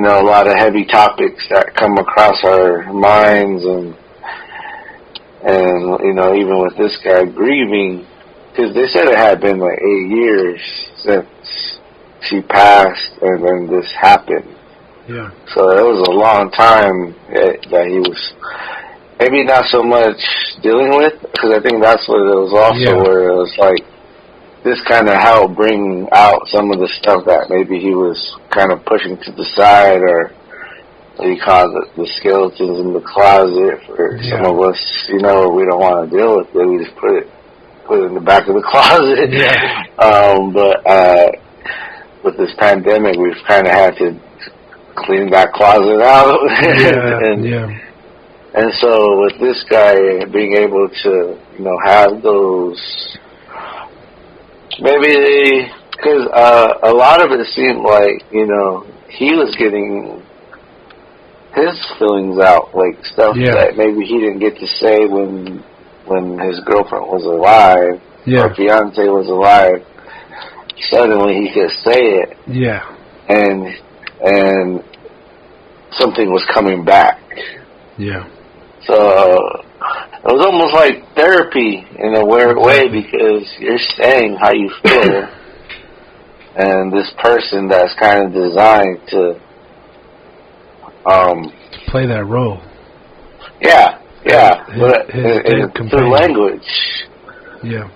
a lot of heavy topics that come across our minds, and even with this guy grieving, because they said it had been like 8 years since she passed, and then this happened. Yeah. So it was a long time that he was maybe not so much dealing with, because I think that's what it was also, where it was like this kind of helped bring out some of the stuff that maybe he was kind of pushing to the side, or what you call the skeletons in the closet for some of us. We don't want to deal with it. We just put it in the back of the closet. Yeah. But with this pandemic, we've kind of had to clean that closet out. And so with this guy being able to, have those, maybe because a lot of it seemed like, he was getting his feelings out, like stuff that maybe he didn't get to say when his girlfriend was alive, or fiance was alive. Suddenly he could say it. Yeah. And something was coming back. Yeah. So it was almost like therapy in a weird way, because you're saying how you feel, and this person that's kind of designed to play that role. Yeah. Through language. Yeah.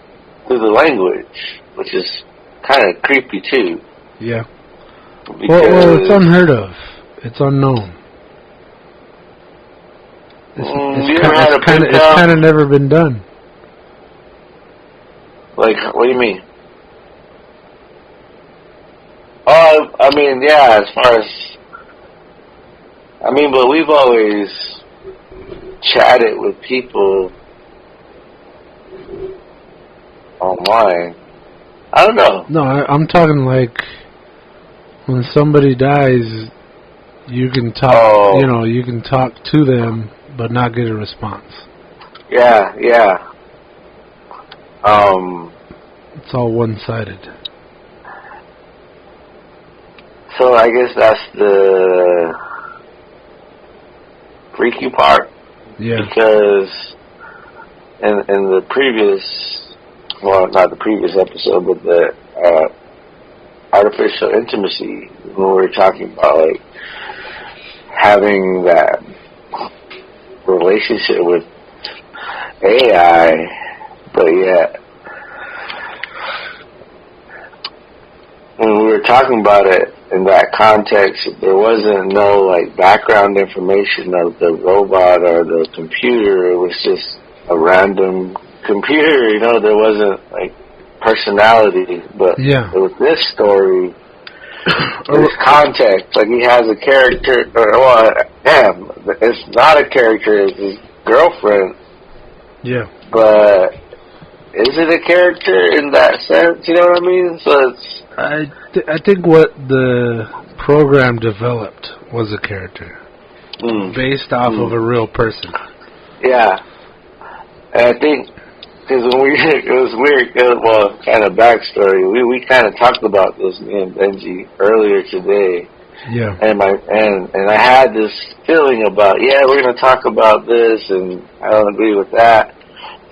Through the language, which is kind of creepy too. Yeah. Well, it's unheard of. It's unknown. It's kind of never been done. Like, what do you mean? Oh, I mean, as far as, but we've always chatted with people online. I don't know. No, I'm talking like when somebody dies, you can talk. You can talk to them, but not get a response. Yeah. It's all one-sided. So I guess that's the freaky part. Yeah. Because in the previous, well, not the previous episode, but the artificial intimacy, when we were talking about like having that relationship with AI, but yet when we were talking about it in that context, there wasn't no like background information of the robot or the computer. It was just a random computer, there wasn't like personality. But with this story, there's context. Like he has a character, it's not a character, it's his girlfriend. Yeah. But is it a character in that sense? You know what I mean? So it's, I think what the program developed was a character based off of a real person. Yeah. And I think, because it was weird, kind of backstory, we kind of talked about this, me and Benji, earlier today. Yeah. And I had this feeling about, we're going to talk about this, and I don't agree with that.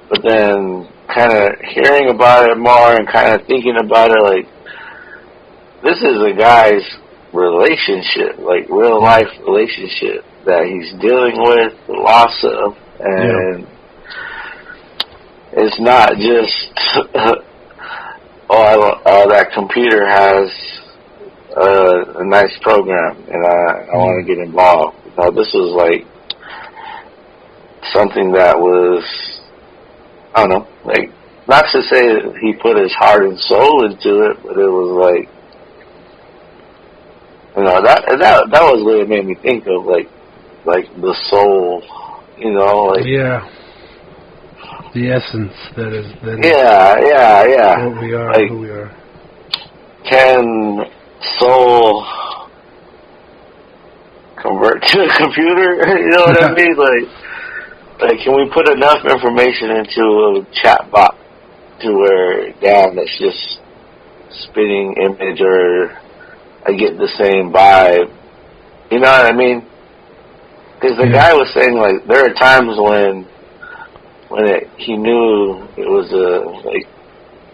But then kind of hearing about it more and kind of thinking about it, like, this is a guy's relationship, like real life relationship that he's dealing with, the loss of, and it's not just, that computer has a nice program and I want to get involved. This was like something that was, I don't know, like, not to say that he put his heart and soul into it, but it was like, that was what it made me think of, like the soul, like the essence that is what we are, like, who we are. Can soul convert to a computer? You know what I mean? Like, can we put enough information into a chat bot to where, it's just spitting image, or I get the same vibe You know what I mean? Because the guy was saying, like, there are times when he knew it was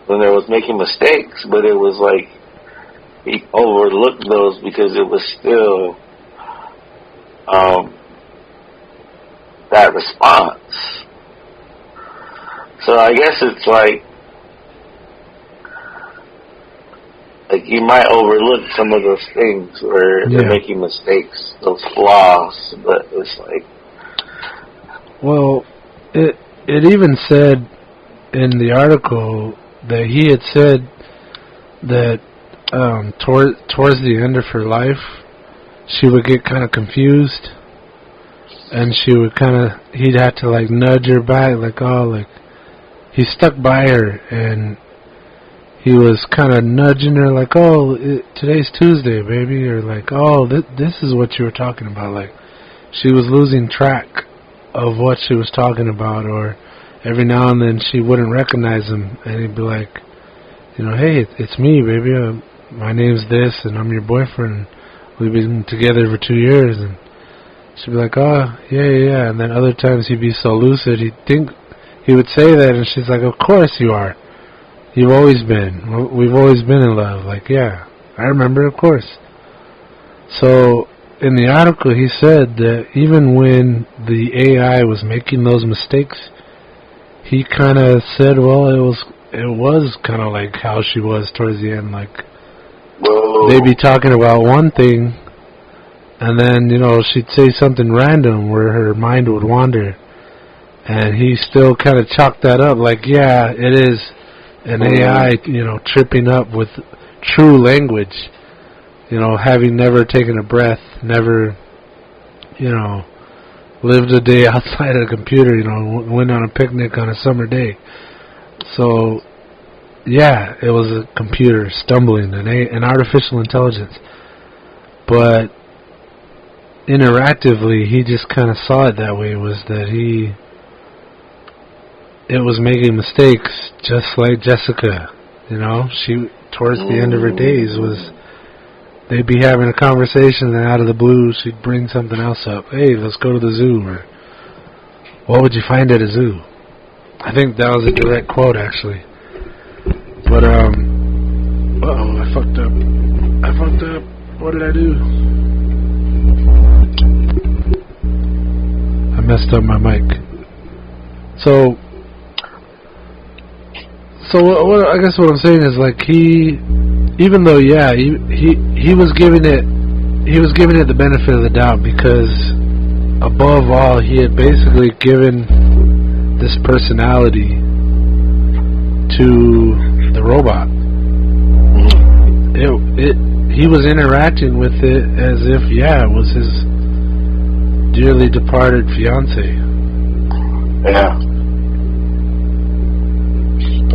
when there was making mistakes, but it was like he overlooked those because it was still that response. So I guess it's like you might overlook some of those things where they're making mistakes, those flaws, but it's like... Well, it even said in the article that he had said that towards the end of her life, she would get kind of confused, and he'd have to like nudge her back, like he stuck by her, and he was kind of nudging her, like, today's Tuesday, baby, or like, this is what you were talking about. Like, she was losing track of what she was talking about, or every now and then she wouldn't recognize him, and he'd be like, hey, it's me, baby. My name's this, and I'm your boyfriend. We've been together for 2 years, and she'd be like, yeah. And then other times he'd be so lucid, he would say that, and she's like, of course you are. You've always been. We've always been in love. Like, yeah, I remember, of course. So in the article, he said that even when the AI was making those mistakes, he kind of said, well, it was kind of like how she was towards the end. Like, they'd be talking about one thing, and then, she'd say something random where her mind would wander. And he still kind of chalked that up, like, yeah, it is an AI, tripping up with true language, having never taken a breath, never, lived a day outside of a computer, went on a picnic on a summer day. So, yeah, it was a computer stumbling, an artificial intelligence. But interactively, he just kind of saw it that way, was that it was making mistakes, just like Jessica. She, towards the end of her days, they'd be having a conversation, and out of the blue, she'd bring something else up. Hey, let's go to the zoo, or what would you find at a zoo? I think that was a direct quote, actually. But, I fucked up. What did I do? I messed up my mic. So what I guess what I'm saying is, like, even though, he was giving it the benefit of the doubt, because above all, he had basically given this personality to the robot. He was interacting with it as if, it was his dearly departed fiance.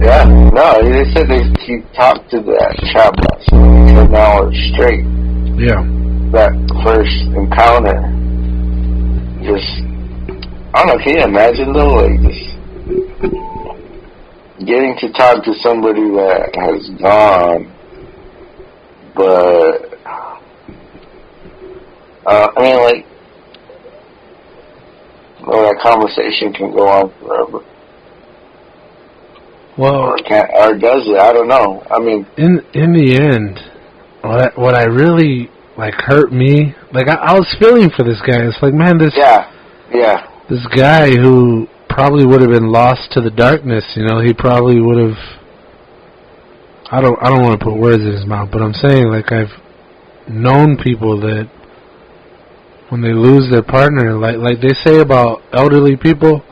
Yeah, no, they said he talked to that chatbot for an hour straight. Yeah. That first encounter. I don't know, can you imagine though, like, just getting to talk to somebody that has gone, but, that conversation can go on forever. Well, or does it? I don't know. I mean, in the end, what I really hurt me, I was feeling for this guy. It's like, man, this guy who probably would have been lost to the darkness. He probably would have. I don't want to put words in his mouth, but I'm saying, I've known people that when they lose their partner, like they say about elderly people.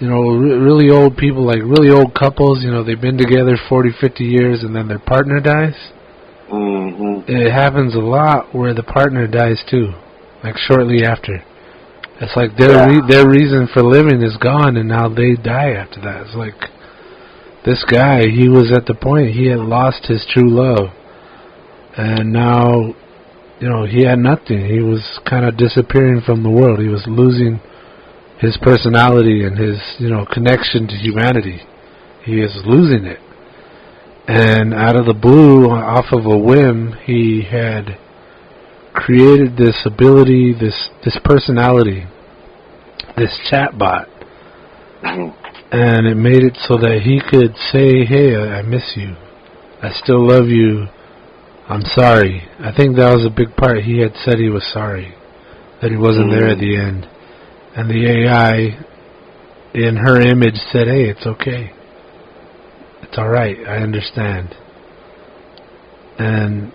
Really old people, really old couples, they've been together 40, 50 years, and then their partner dies. Mm-hmm. It happens a lot where the partner dies too, shortly after. It's like their reason for living is gone, and now they die after that. It's like, this guy, he was at the point, he had lost his true love. And now, he had nothing. He was kind of disappearing from the world. He was losing his personality and his, connection to humanity. He is losing it. And out of the blue, off of a whim, he had created this ability, this personality, this chatbot, and it made it so that he could say, "Hey, I miss you. I still love you. I'm sorry." I think that was a big part. He had said he was sorry, that he wasn't there at the end. And the AI, in her image, said, "Hey, it's okay. It's all right. I understand." And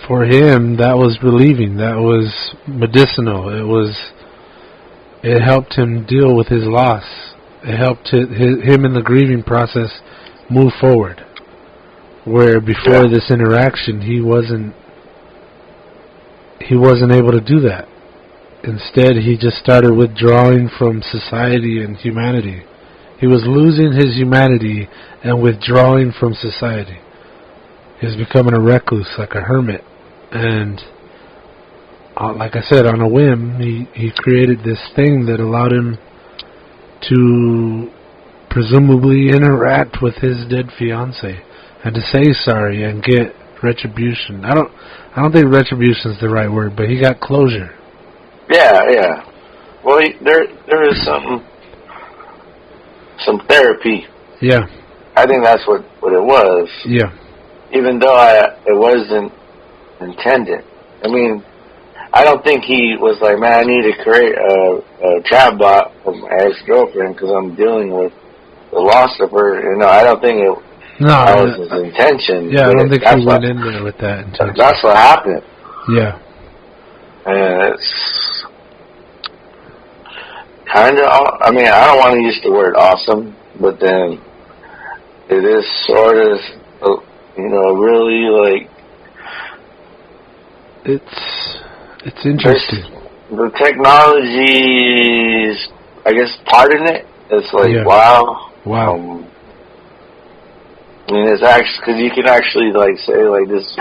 for him, that was relieving. That was medicinal. It helped him deal with his loss. It helped him in the grieving process move forward. Where before this interaction, he wasn't able to do that. Instead, he just started withdrawing from society and humanity. He was losing his humanity and withdrawing from society. He was becoming a recluse, like a hermit. And like I said, on a whim, he created this thing that allowed him to presumably interact with his dead fiancée and to say sorry and get retribution. I don't think retribution is the right word, but he got closure. Yeah. Well, there is some therapy. Yeah. I think that's what it was. Yeah. Even though it wasn't intended. I mean, I don't think he was like, "Man, I need to create a chatbot for my ex-girlfriend because I'm dealing with the loss of her." You know, I don't think that was his intention. Yeah, I don't think he went in there with that intention. That's what happened. Yeah. And it's kind of, I mean, I don't want to use the word awesome, but then it is sort of, really like... It's interesting. The technology's, I guess, part in it. It's like, wow. Wow. I mean, it's actually, because you can actually, like, say, like, this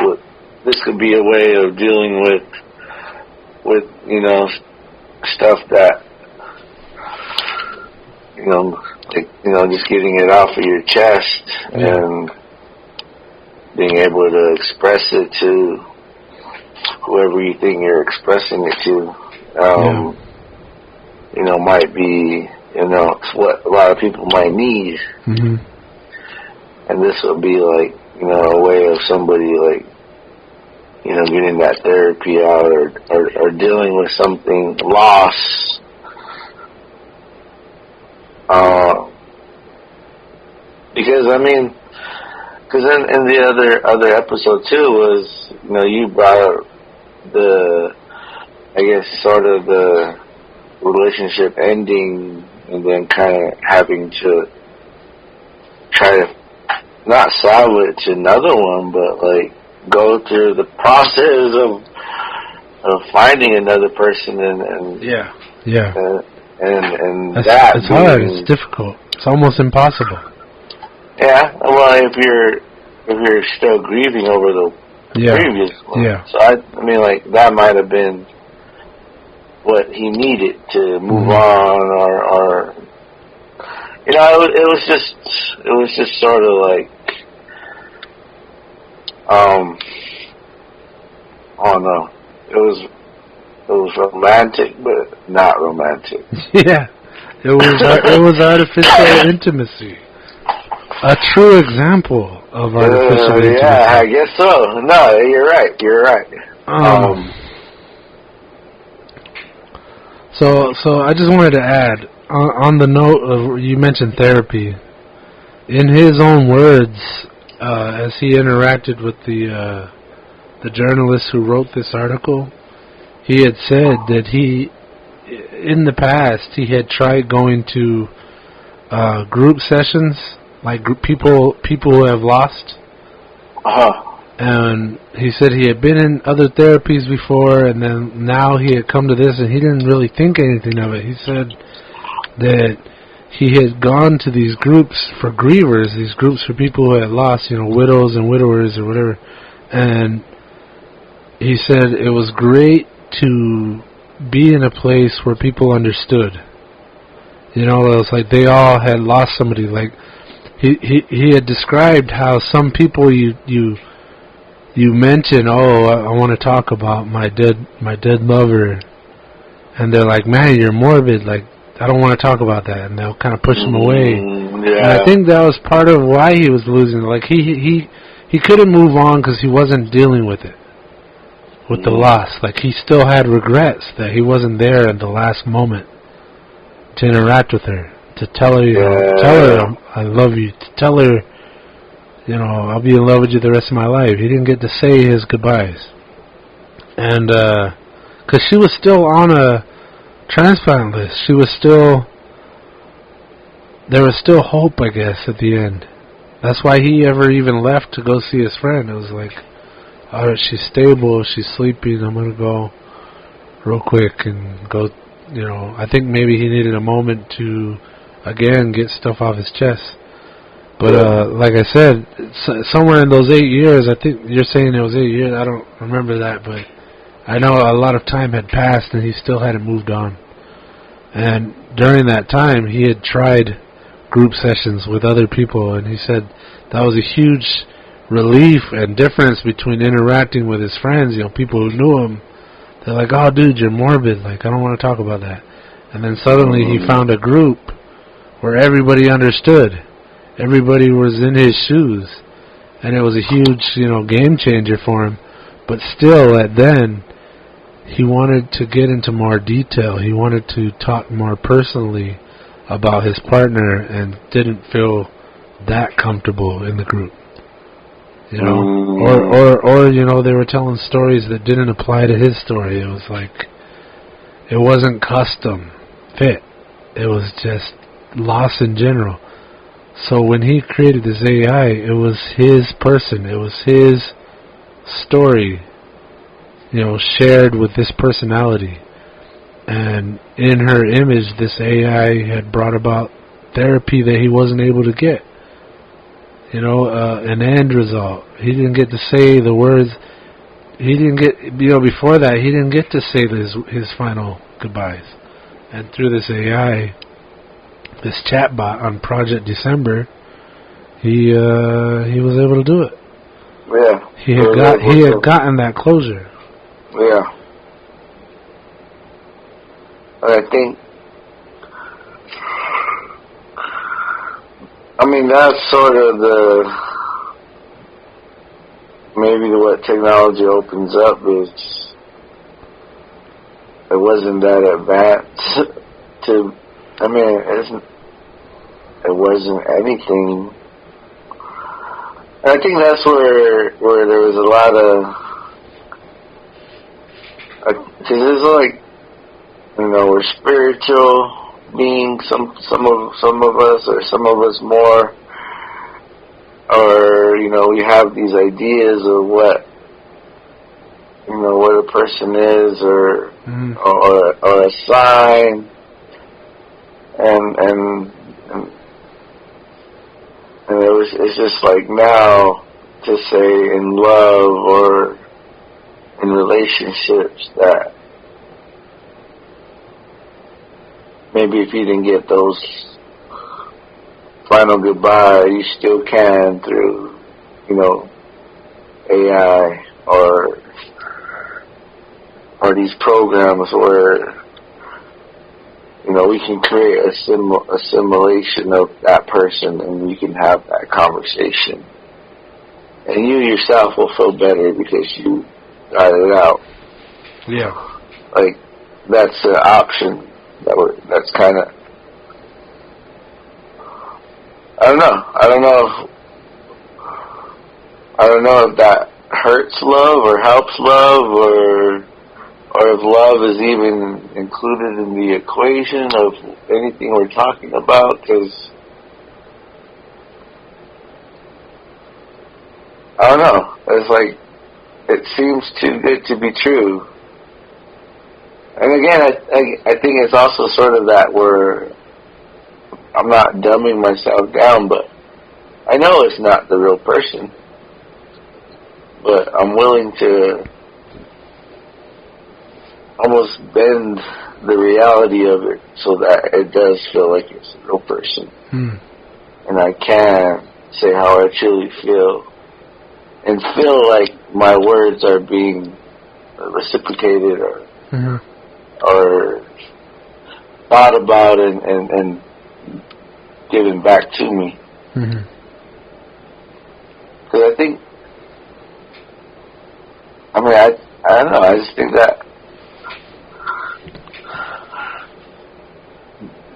could be a way of dealing with stuff that, just getting it off of your chest and being able to express it to whoever you think you're expressing it to, might be, it's what a lot of people might need. Mm-hmm. And this would be like, a way of somebody like, getting that therapy out or dealing with something, loss. Because in the other episode too was, you brought up sort of the relationship ending and then kind of having to try to not salvage another one, but like go through the process of finding another person and it's hard. It's difficult. It's almost impossible. Yeah. Well, if you're still grieving over the previous one, so I mean, like that might have been what he needed to move on, or it was just sort of like, I don't know. It was romantic, but not romantic. Yeah, it was artificial intimacy. A true example of artificial intimacy. Yeah, I guess so. No, you're right. So I just wanted to add, on the note of, you mentioned therapy, in his own words, as he interacted with the journalist who wrote this article, he had said that in the past, he had tried going to group sessions, like people who have lost. And he said he had been in other therapies before, and then now he had come to this, and he didn't really think anything of it. He said that he had gone to these groups for grievers, these groups for people who had lost, widows and widowers or whatever. And he said it was great to be in a place where people understood. It was like they all had lost somebody. Like he had described how some people you you mention, oh, I want to talk about my dead lover, and they're like, man, you're morbid, like, I don't want to talk about that, and they'll kind of push him away. Yeah. And I think that was part of why he was losing. Like, he couldn't move on because he wasn't dealing with it, with the loss. Like, he still had regrets that he wasn't there at the last moment to interact with her, to tell her, tell her I love you, to tell her, I'll be in love with you the rest of my life. He didn't get to say his goodbyes. And, because she was still on a transplant list. She was still, there was still hope, I guess, at the end. That's why he ever even left to go see his friend. It was like, all right, she's stable, she's sleeping, I'm going to go real quick and go, I think maybe he needed a moment to, again, get stuff off his chest. But, like I said, somewhere in those 8 years, I think you're saying it was 8 years, I don't remember that, but I know a lot of time had passed and he still hadn't moved on. And during that time, he had tried group sessions with other people, and he said that was a huge relief and difference between interacting with his friends, people who knew him. They're like, oh, dude, you're morbid, like, I don't want to talk about that. And then suddenly he found a group where everybody understood. Everybody was in his shoes, and it was a huge, game changer for him. But still, then, he wanted to get into more detail. He wanted to talk more personally about his partner, and didn't feel that comfortable in the group. Or they were telling stories that didn't apply to his story. It was like, it wasn't custom fit. It was just loss in general. So when he created this AI, it was his person. It was his story, shared with this personality. And in her image, this AI had brought about therapy that he wasn't able to get. An end result. He didn't get to say the words. He didn't get, before that, he didn't get to say his final goodbyes. And through this AI, this chatbot on Project December, he was able to do it. Yeah. He had gotten that closure. Yeah. I think, that's sort of maybe what technology opens up is, it wasn't that advanced it wasn't anything. And I think that's where there was a lot of, because it's like, we're spiritual beings, some of us, or some of us more, or we have these ideas of what what a person is, or a sign, and it's just like now to say in love or in relationships that maybe if you didn't get those final goodbye, you still can through, AI or these programs where, we can create a simulation of that person, and you can have that conversation. And you yourself will feel better because you got it out. Yeah. Like, that's an option. That's kind of, I don't know if that hurts love or helps love, or if love is even included in the equation of anything we're talking about, because I don't know. It's like, it seems too good to be true. And again, I think it's also sort of that where I'm not dumbing myself down, but I know it's not the real person. But I'm willing to almost bend the reality of it so that it does feel like it's a real person. And I can say how I truly feel and feel like my words are being reciprocated or thought about and given back to me. Because I think, I don't know, I just think that,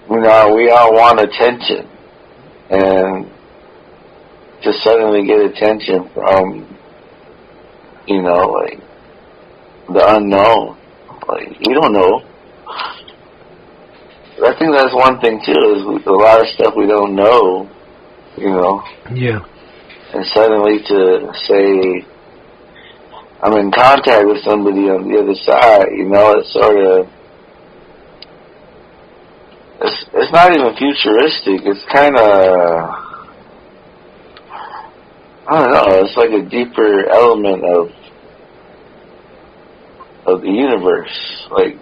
we all want attention, and to suddenly get attention from, like, the unknown, like, you don't know. I think that's one thing, too, is a lot of stuff we don't know, Yeah. And suddenly to say, I'm in contact with somebody on the other side, it's sort of, it's not even futuristic. It's kind of, I don't know, it's like a deeper element of the universe. Like,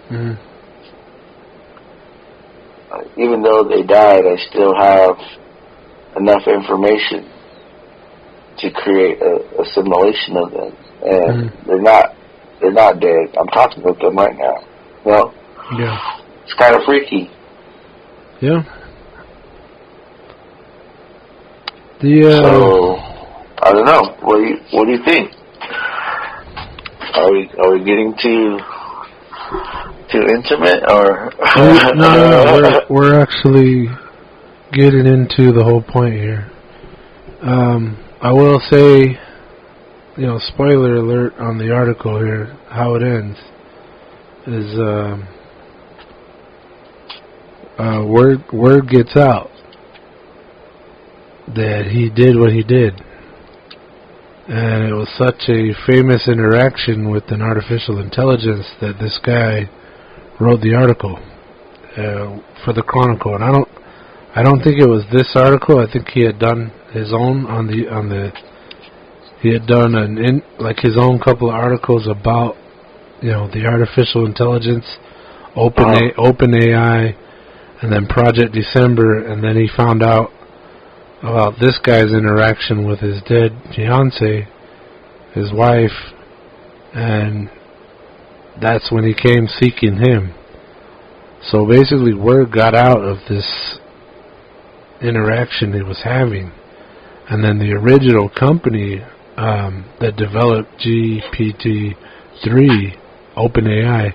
even though they died, I still have enough information to create a simulation of them. And they're not dead. I'm talking with them right now. Yeah. It's kind of freaky. Yeah. So I don't know. What do you think? Are we getting too intimate, or no, we're actually getting into the whole point here. I will say, spoiler alert on the article here, how it ends is word gets out that he did what he did, and it was such a famous interaction with an artificial intelligence that this guy wrote the article for the Chronicle. And I don't think it was this article. I think he had done his own he had done his own couple of articles about the artificial intelligence, OpenAI, and then Project December, and then he found out about this guy's interaction with his dead fiancée, his wife, and that's when he came seeking him. So basically word got out of this interaction he was having, and then the original company that developed GPT-3, OpenAI,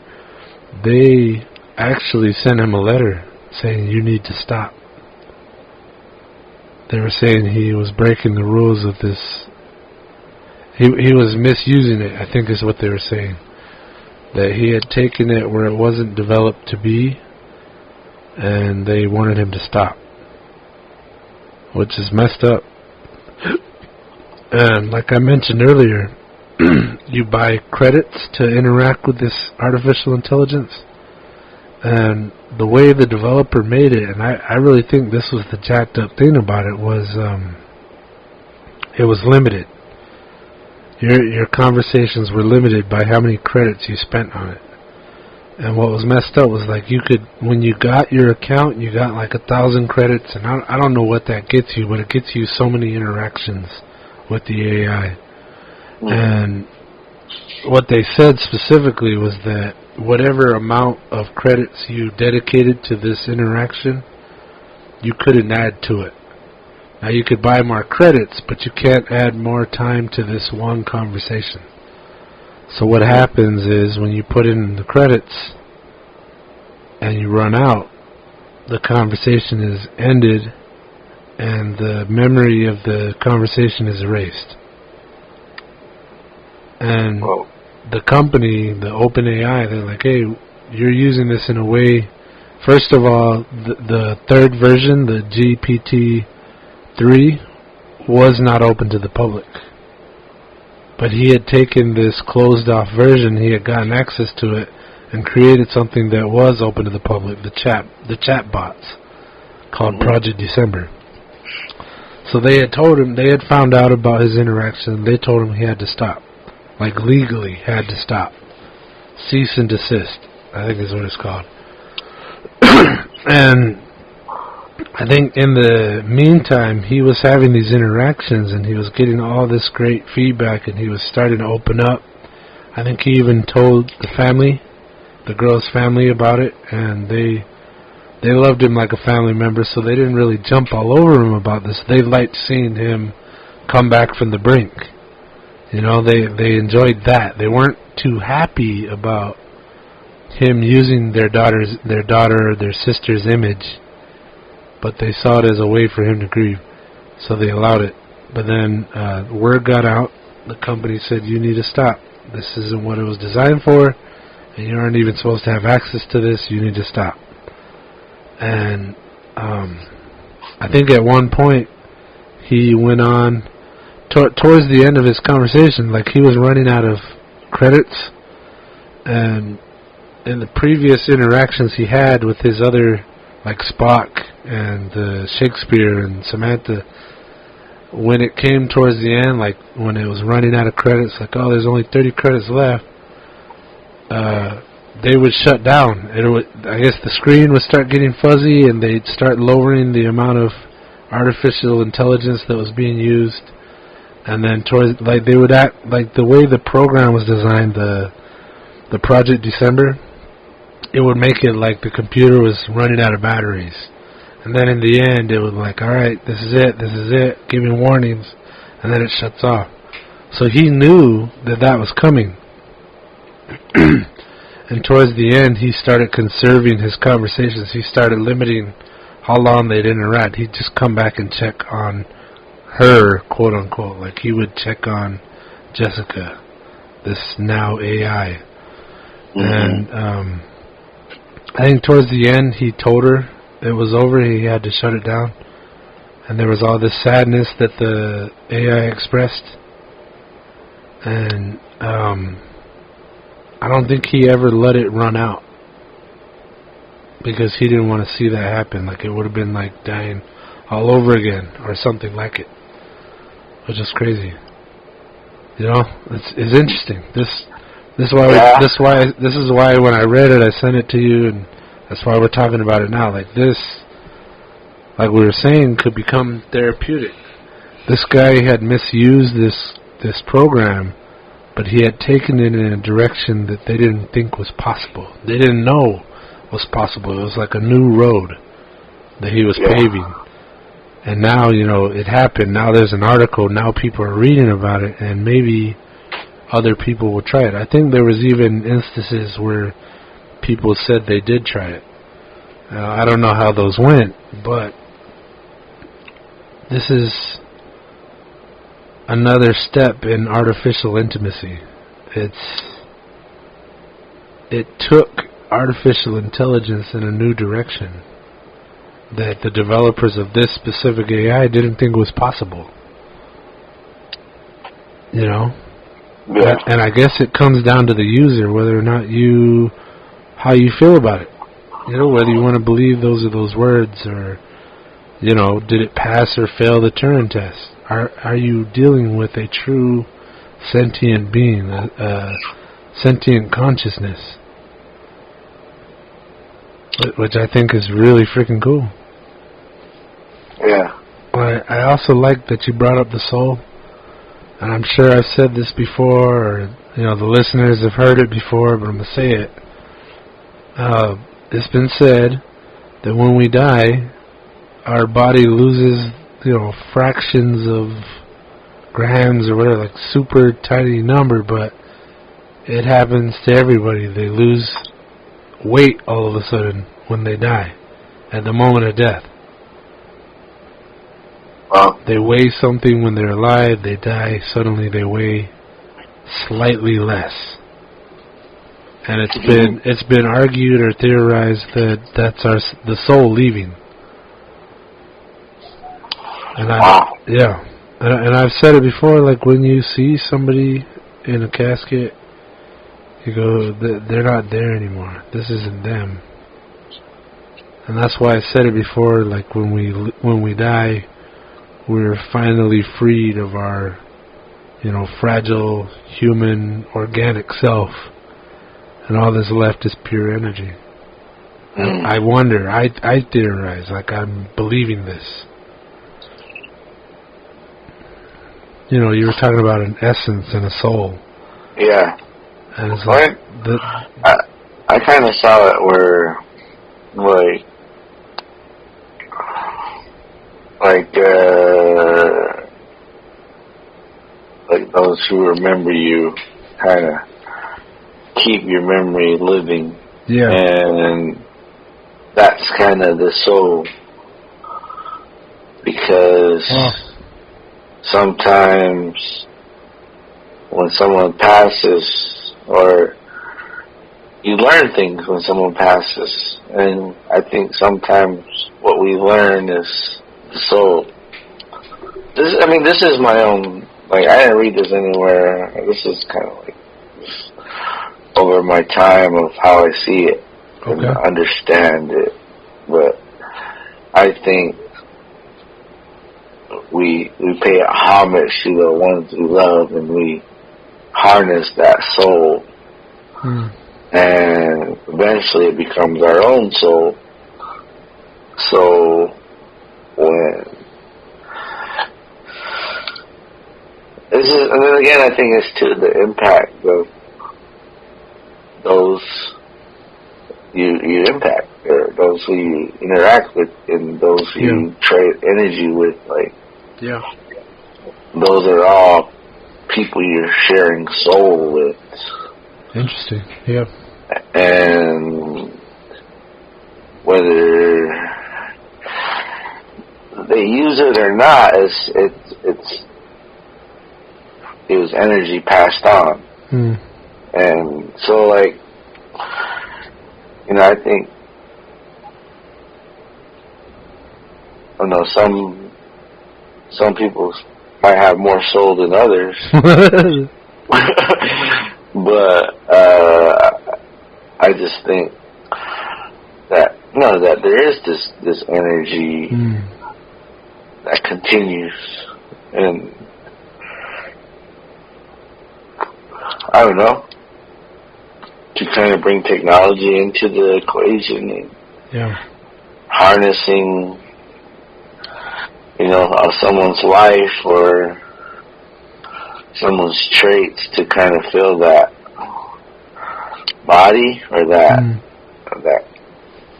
they actually sent him a letter saying you need to stop. They were saying he was breaking the rules of this. He was misusing it, I think is what they were saying. That he had taken it where it wasn't developed to be, and they wanted him to stop, which is messed up. And like I mentioned earlier, you buy credits to interact with this artificial intelligence, and the way the developer made it, and I really think this was the jacked up thing about it, was it was limited. Your conversations were limited by how many credits you spent on it. And what was messed up was, like, you could, when you got your account, you got like 1,000 credits, and I don't know what that gets you, but it gets you so many interactions with the AI. And what they said specifically was that whatever amount of credits you dedicated to this interaction, you couldn't add to it. Now, you could buy more credits, but you can't add more time to this one conversation. So what happens is, when you put in the credits and you run out, the conversation is ended and the memory of the conversation is erased. And the company, the OpenAI, they're like, hey, you're using this in a way. First of all, the third version, the GPT-3, was not open to the public. But he had taken this closed-off version, he had gotten access to it, and created something that was open to the public, the chat bots, called Project December. So they had told him, they had found out about his interaction, they told him he had to stop. Like, legally had to stop. Cease and desist, I think is what it's called. And I think in the meantime, he was having these interactions and he was getting all this great feedback and he was starting to open up. I think he even told the family, the girl's family, about it, and they loved him like a family member, so they didn't really jump all over him about this. They liked seeing him come back from the brink. You know, they enjoyed that. They weren't too happy about him using their sister's image, but they saw it as a way for him to grieve, so they allowed it. But then word got out. The company said, you need to stop. This isn't what it was designed for, and you aren't even supposed to have access to this. You need to stop. And I think at one point he went on, towards the end of his conversation, like he was running out of credits, and in the previous interactions he had with his other, like Spock and Shakespeare and Samantha, when it came towards the end, like when it was running out of credits, like, oh, there's only 30 credits left, they would shut down. I guess the screen would start getting fuzzy, and they'd start lowering the amount of artificial intelligence that was being used. And then towards, like, they would act like the way the program was designed, the Project December, it would make it like the computer was running out of batteries. And then in the end, it was like, all right, this is it, giving warnings, and then it shuts off. So he knew that was coming. And towards the end, he started conserving his conversations. He started limiting how long they'd interact. He'd just come back and check on her, quote unquote. Like he would check on Jessica, this now AI. Mm-hmm. And I think towards the end, he told her it was over. He had to shut it down. And there was all this sadness that the AI expressed. And I don't think he ever let it run out, because he didn't want to see that happen. Like it would have been like dying all over again or something like it, which is crazy. You know, it's interesting. This is why when I read it, I sent it to you, and that's why we're talking about it now. Like this, like we were saying, could become therapeutic. This guy had misused this program, but he had taken it in a direction that they didn't think was possible. They didn't know was possible. It was like a new road that he was paving. And now, you know, it happened. Now there's an article. Now people are reading about it, and maybe other people will try it. I think there was even instances where people said they did try it. I don't know how those went, but this is another step in artificial intimacy. It took artificial intelligence in a new direction that the developers of this specific AI didn't think was possible. You know? Yeah. And I guess it comes down to the user, whether or not how you feel about it. You know, whether you want to believe those are those words, or, you know, did it pass or fail the Turin Test? Are you dealing with a true sentient being, a sentient consciousness? Which I think is really freaking cool. Yeah. I also like that you brought up the soul. And I'm sure I've said this before, or, you know, the listeners have heard it before, but I'm going to say it. It's been said that when we die, our body loses, you know, fractions of grams or whatever, like super tiny number, but it happens to everybody. They lose weight all of a sudden when they die, at the moment of death. Wow. They weigh something when they're alive, they die, suddenly they weigh slightly less. And it's been argued or theorized that that's the soul leaving. And and I've said it before, like when you see somebody in a casket, you go, they're not there anymore. This isn't them. And that's why I said it before, like when we die, we're finally freed of our, you know, fragile human organic self, and all that's left is pure energy. I wonder. I theorize, like I'm believing this. You know, you were talking about an essence and a soul. Yeah. And it's like I kind of saw it where, like those who remember you kind of keep your memory living. Yeah. And that's kind of the soul. Because sometimes when someone passes, or you learn things when someone passes, and I think sometimes what we learn is the soul. This is my own, like, I didn't read this anywhere. This is kind of like over my time of how I see it and understand it. But I think we pay homage to the ones we love, and we harness that soul, and eventually it becomes our own soul. So when this is, and then again, I think it's to the impact of those you impact, or those who you interact with, and those who you trade energy with. Like, those are all people you're sharing soul with. Interesting. Yeah. And whether they use it or not, it was energy passed on. And so, like, you know, I think, I know some people might have more soul than others, but I just think that, you know, that there is this energy that continues, and I don't know, to kind of bring technology into the equation and harnessing, you know, someone's life or someone's traits to kind of fill that body or that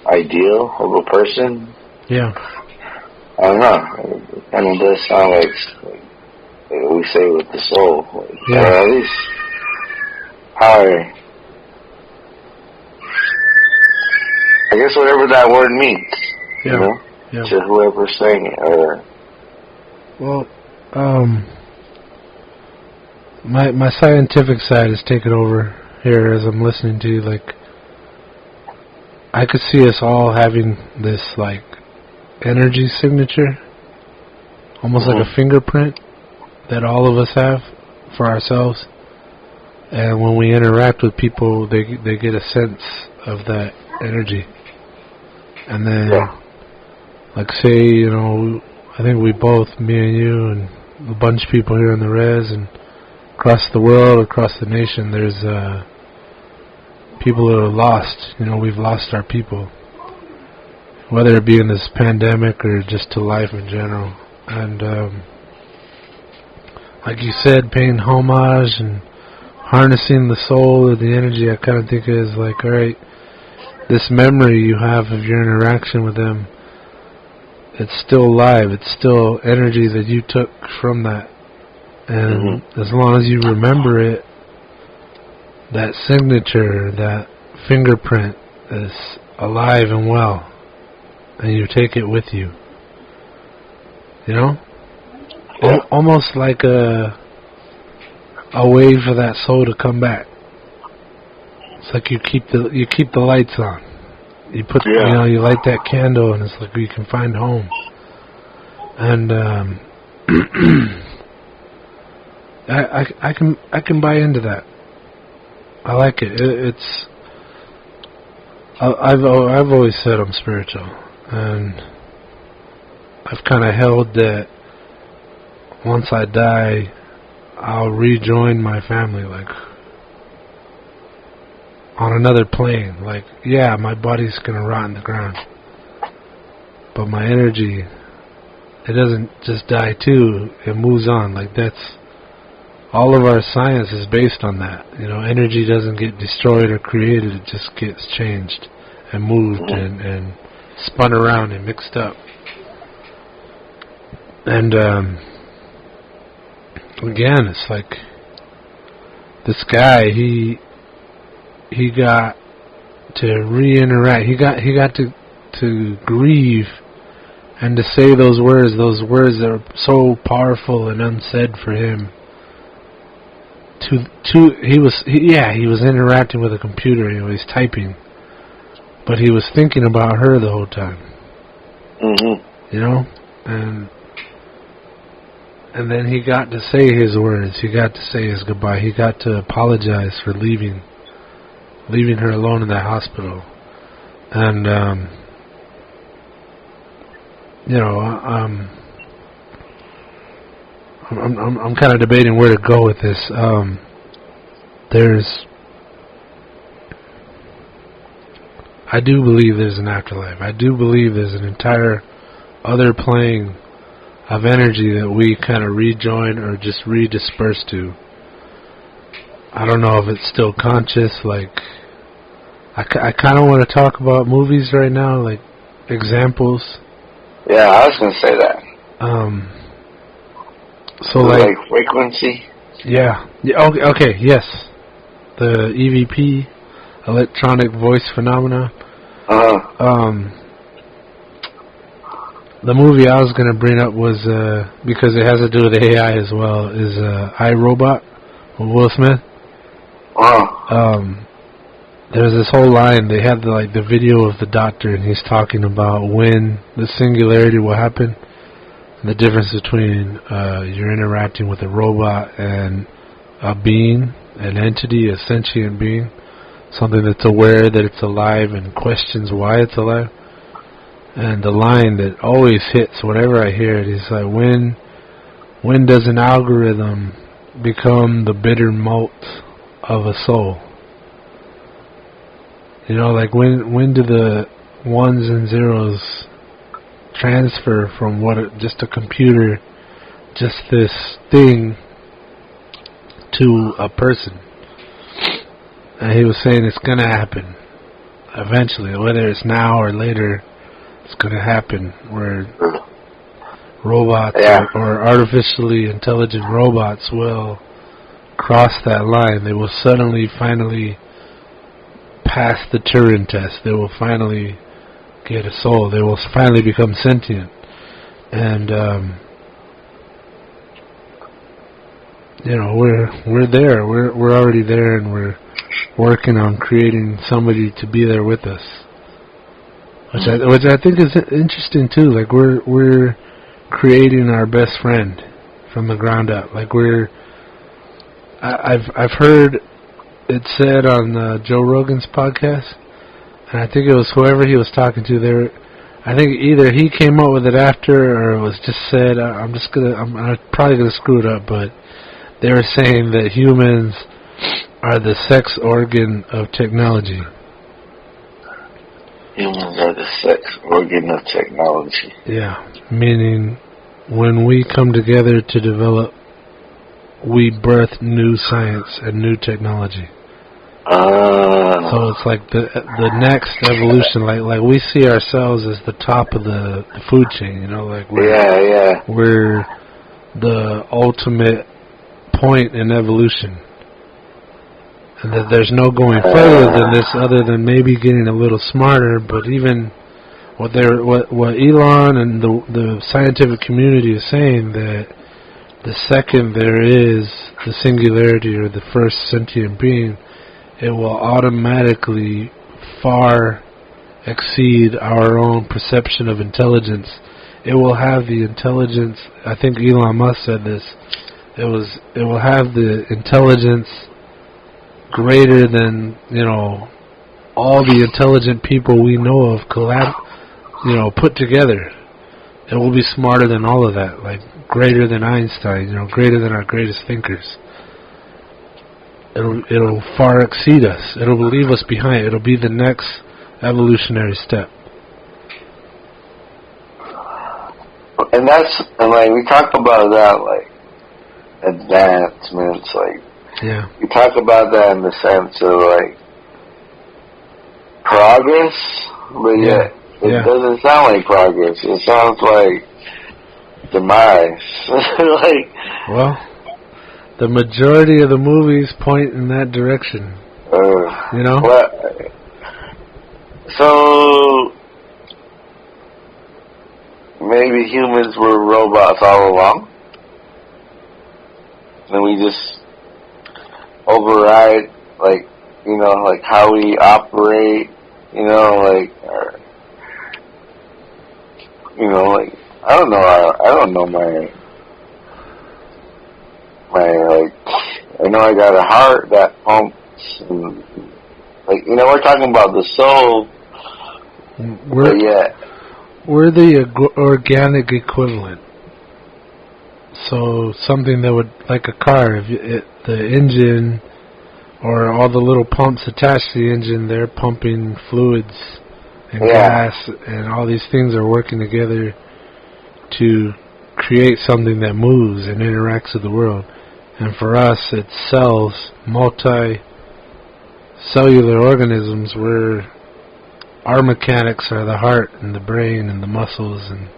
ideal of a person. Yeah. I don't know. It kind of does sound like we say with the soul. Or at least how I guess whatever that word means, you know, to whoever's saying it. Or my scientific side is taking over here as I'm listening to you. Like, I could see us all having this, like, energy signature, almost like a fingerprint that all of us have for ourselves. And when we interact with people, they get a sense of that energy. And then, like, say, you know, I think we both, me and you and a bunch of people here in the res and across the world, across the nation, there's people that are lost. You know, we've lost our people, whether it be in this pandemic or just to life in general. And like you said, paying homage and harnessing the soul or the energy, I kind of think it is like, all right, this memory you have of your interaction with them, it's still alive. It's still energy that you took from that. And as long as you remember it, that signature, that fingerprint is alive and well. And you take it with you. You know? Almost like a way for that soul to come back. It's like you keep the lights on. You put you know, you light that candle, and it's like you can find home. And I can buy into that. I like it. It's I've always said I'm spiritual, and I've kind of held that once I die, I'll rejoin my family. Like, on another plane. Like, yeah, my body's going to rot in the ground. But my energy, it doesn't just die too. It moves on. Like, that's... All of our science is based on that. You know, energy doesn't get destroyed or created. It just gets changed and moved and spun around and mixed up. And, again, it's like this guy, he got to re-interact. He got to grieve and to say those words that are so powerful and unsaid for him. He was interacting with a computer. He was typing, but he was thinking about her the whole time. You know, and then he got to say his words. He got to say his goodbye. He got to apologize for leaving her alone in that hospital. And you know, I'm kind of debating where to go with this. I do believe there's an afterlife. I do believe there's an entire other plane of energy that we kind of rejoin or just redisperse to. I don't know if it's still conscious. Like, I kind of want to talk about movies right now, like examples. Yeah, I was going to say that. So like frequency? Yeah. Okay, yes. The EVP, electronic voice phenomena. The movie I was going to bring up was, because it has to do with AI as well, is I, Robot with Will Smith. There's this whole line, they had the video of the doctor, and he's talking about when the singularity will happen. The difference between you're interacting with a robot and a being, an entity, a sentient being, something that's aware that it's alive and questions why it's alive. And the line that always hits whenever I hear it is like, when does an algorithm become the bitter malt of a soul? You know, like when do the ones and zeros transfer from just a computer, just this thing, to a person? And he was saying it's going to happen eventually, whether it's now or later. It's going to happen where robots or artificially intelligent robots will cross that line. They will suddenly, finally pass the Turin Test. They will finally get a soul. They will finally become sentient. And, you know, we're there. We're already there, and we're working on creating somebody to be there with us. Which I think is interesting too. Like we're creating our best friend from the ground up. Like I've heard it said on Joe Rogan's podcast, and I think it was whoever he was talking to there. I think either he came up with it after, or it was just said. I'm probably gonna screw it up, but they were saying that humans are the sex organ of technology. Humans are the sex organ of technology. Yeah, meaning when we come together to develop, we birth new science and new technology. So it's like the next evolution. Like we see ourselves as the top of the food chain. You know, like we're the ultimate point in evolution. And that there's no going further than this, other than maybe getting a little smarter. But even what Elon and the scientific community is saying, that the second there is the singularity or the first sentient being, it will automatically far exceed our own perception of intelligence. It will have the intelligence. I think Elon Musk said this. It will have the intelligence greater than, you know, all the intelligent people we know of put together. It will be smarter than all of that, like greater than Einstein, you know, greater than our greatest thinkers. it'll far exceed us. It'll leave us behind. It'll be the next evolutionary step. And like we talk about that, like advancements, like we talk about that in the sense of like progress, but yet it doesn't sound like progress. It sounds like demise. Like, well, the majority of the movies point in that direction. You know. So maybe humans were robots all along, and we just override, like, you know, like how we operate, you know, like, you know, like, I don't know my like, I know I got a heart that pumps, and, like, you know, we're talking about the soul, but yet we're the organic equivalent. So something that would, like a car, the engine or all the little pumps attached to the engine, they're pumping fluids and gas, and all these things are working together to create something that moves and interacts with the world. And for us, it's cells, multi-cellular organisms, where our mechanics are the heart and the brain and the muscles, and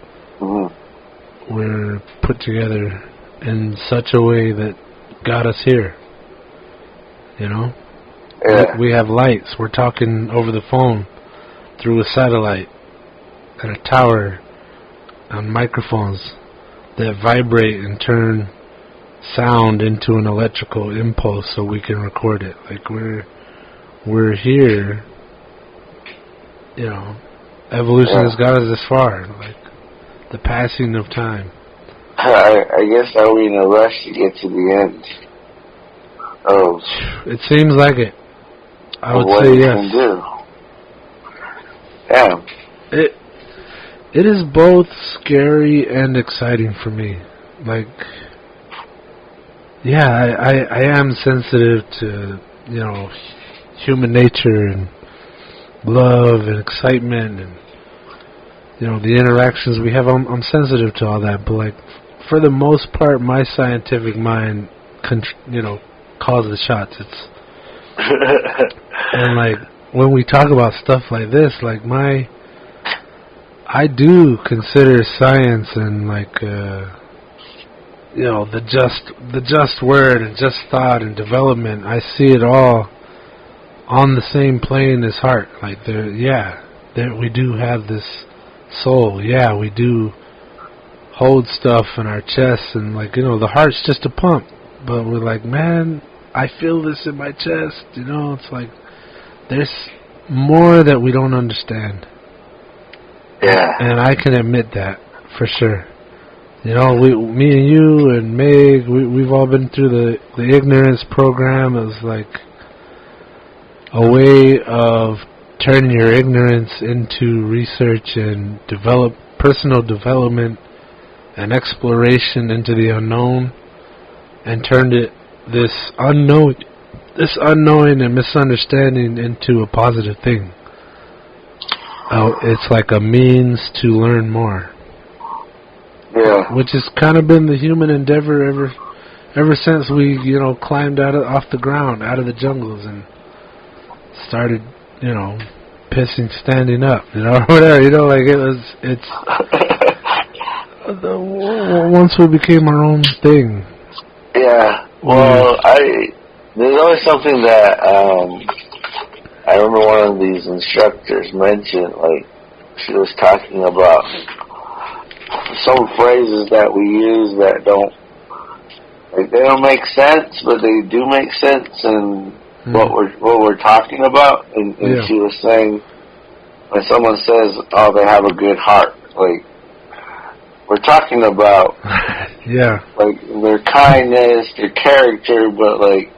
we're put together in such a way that got us here. You know? We have lights. We're talking over the phone through a satellite and a tower on microphones that vibrate and turn sound into an electrical impulse so we can record it. Like, we're here. You know, evolution has got us this far, like the passing of time. I guess are we in a rush to get to the end? Oh, it seems like it. I would say yes. Yeah. It is both scary and exciting for me. Like, yeah, I am sensitive to, you know, human nature and love and excitement and, you know, the interactions we have. I'm sensitive to all that, but, like, for the most part, my scientific mind, you know, calls the shots. It's and, like, when we talk about stuff like this, like, I do consider science and, like, you know, the just word and just thought and development. I see it all on the same plane as heart. Like, we do have this soul. Yeah, we do hold stuff in our chests, and, like, you know, the heart's just a pump. But we're like, man, I feel this in my chest. You know, it's like there's more that we don't understand. Yeah. And I can admit that for sure. You know, me and you and Meg, we've all been through the ignorance program. It was like a way of turning your ignorance into research and personal development and exploration into the unknown, and turned this unknowing and misunderstanding into a positive thing. It's like a means to learn more. Yeah. Which has kind of been the human endeavor ever since we, you know, climbed off the ground, out of the jungles, and started, you know, pissing standing up, you know, or whatever, you know, like it's once we became our own thing. Yeah. Well, there's always something that I remember one of these instructors mentioned, like, she was talking about some phrases that we use that they don't make sense, but they do make sense in what we're talking about. And she was saying, when someone says, "Oh, they have a good heart," like, we're talking about like their kindness, their character, but, like,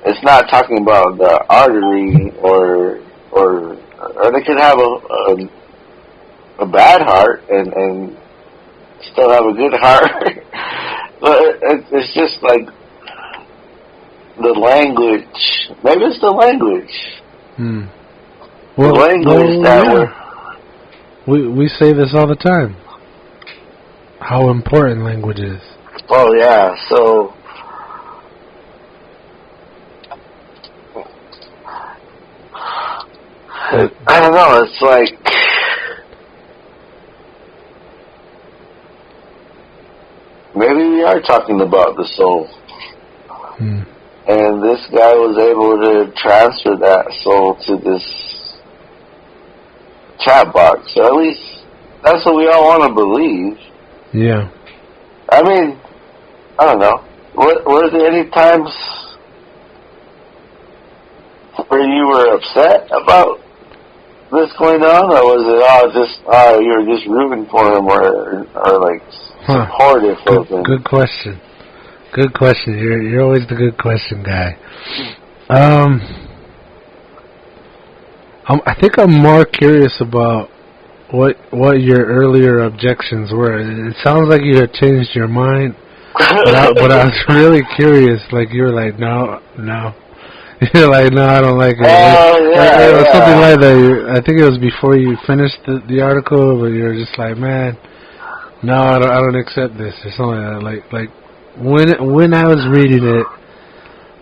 it's not talking about the artery or they could have a bad heart and still have a good heart. But it's just like the language. Maybe it's the language. Well, the language that we say this all the time. How important language is. Oh yeah, so I don't know. It's like maybe we are talking about the soul. And this guy was able to transfer that soul to this chat box. So at least that's what we all want to believe. Yeah. I mean, I don't know. Was there any times where you were upset about this going on, or was it you were just rooting for him, or like supportive of him? Good question. Good question. You're always the good question guy. I think I'm more curious about what your earlier objections were. It sounds like you had changed your mind, but I was really curious. Like you were like, no. You're like, no, I don't like it. Or something like that. I think it was before you finished the article, but you were just like, man, no, I don't accept this, or something like that. Like when I was reading it,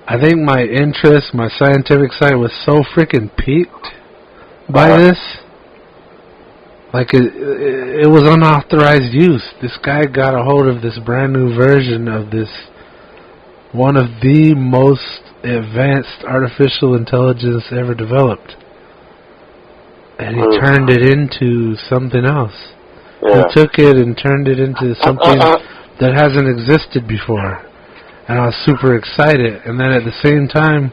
I think my interest, my scientific side, was so freaking piqued by this. Like it was unauthorized use. This guy got a hold of this brand new version of this, one of the most advanced artificial intelligence ever developed, and he turned it into something else. Yeah. He took it and turned it into something that hasn't existed before, and I was super excited. And then at the same time,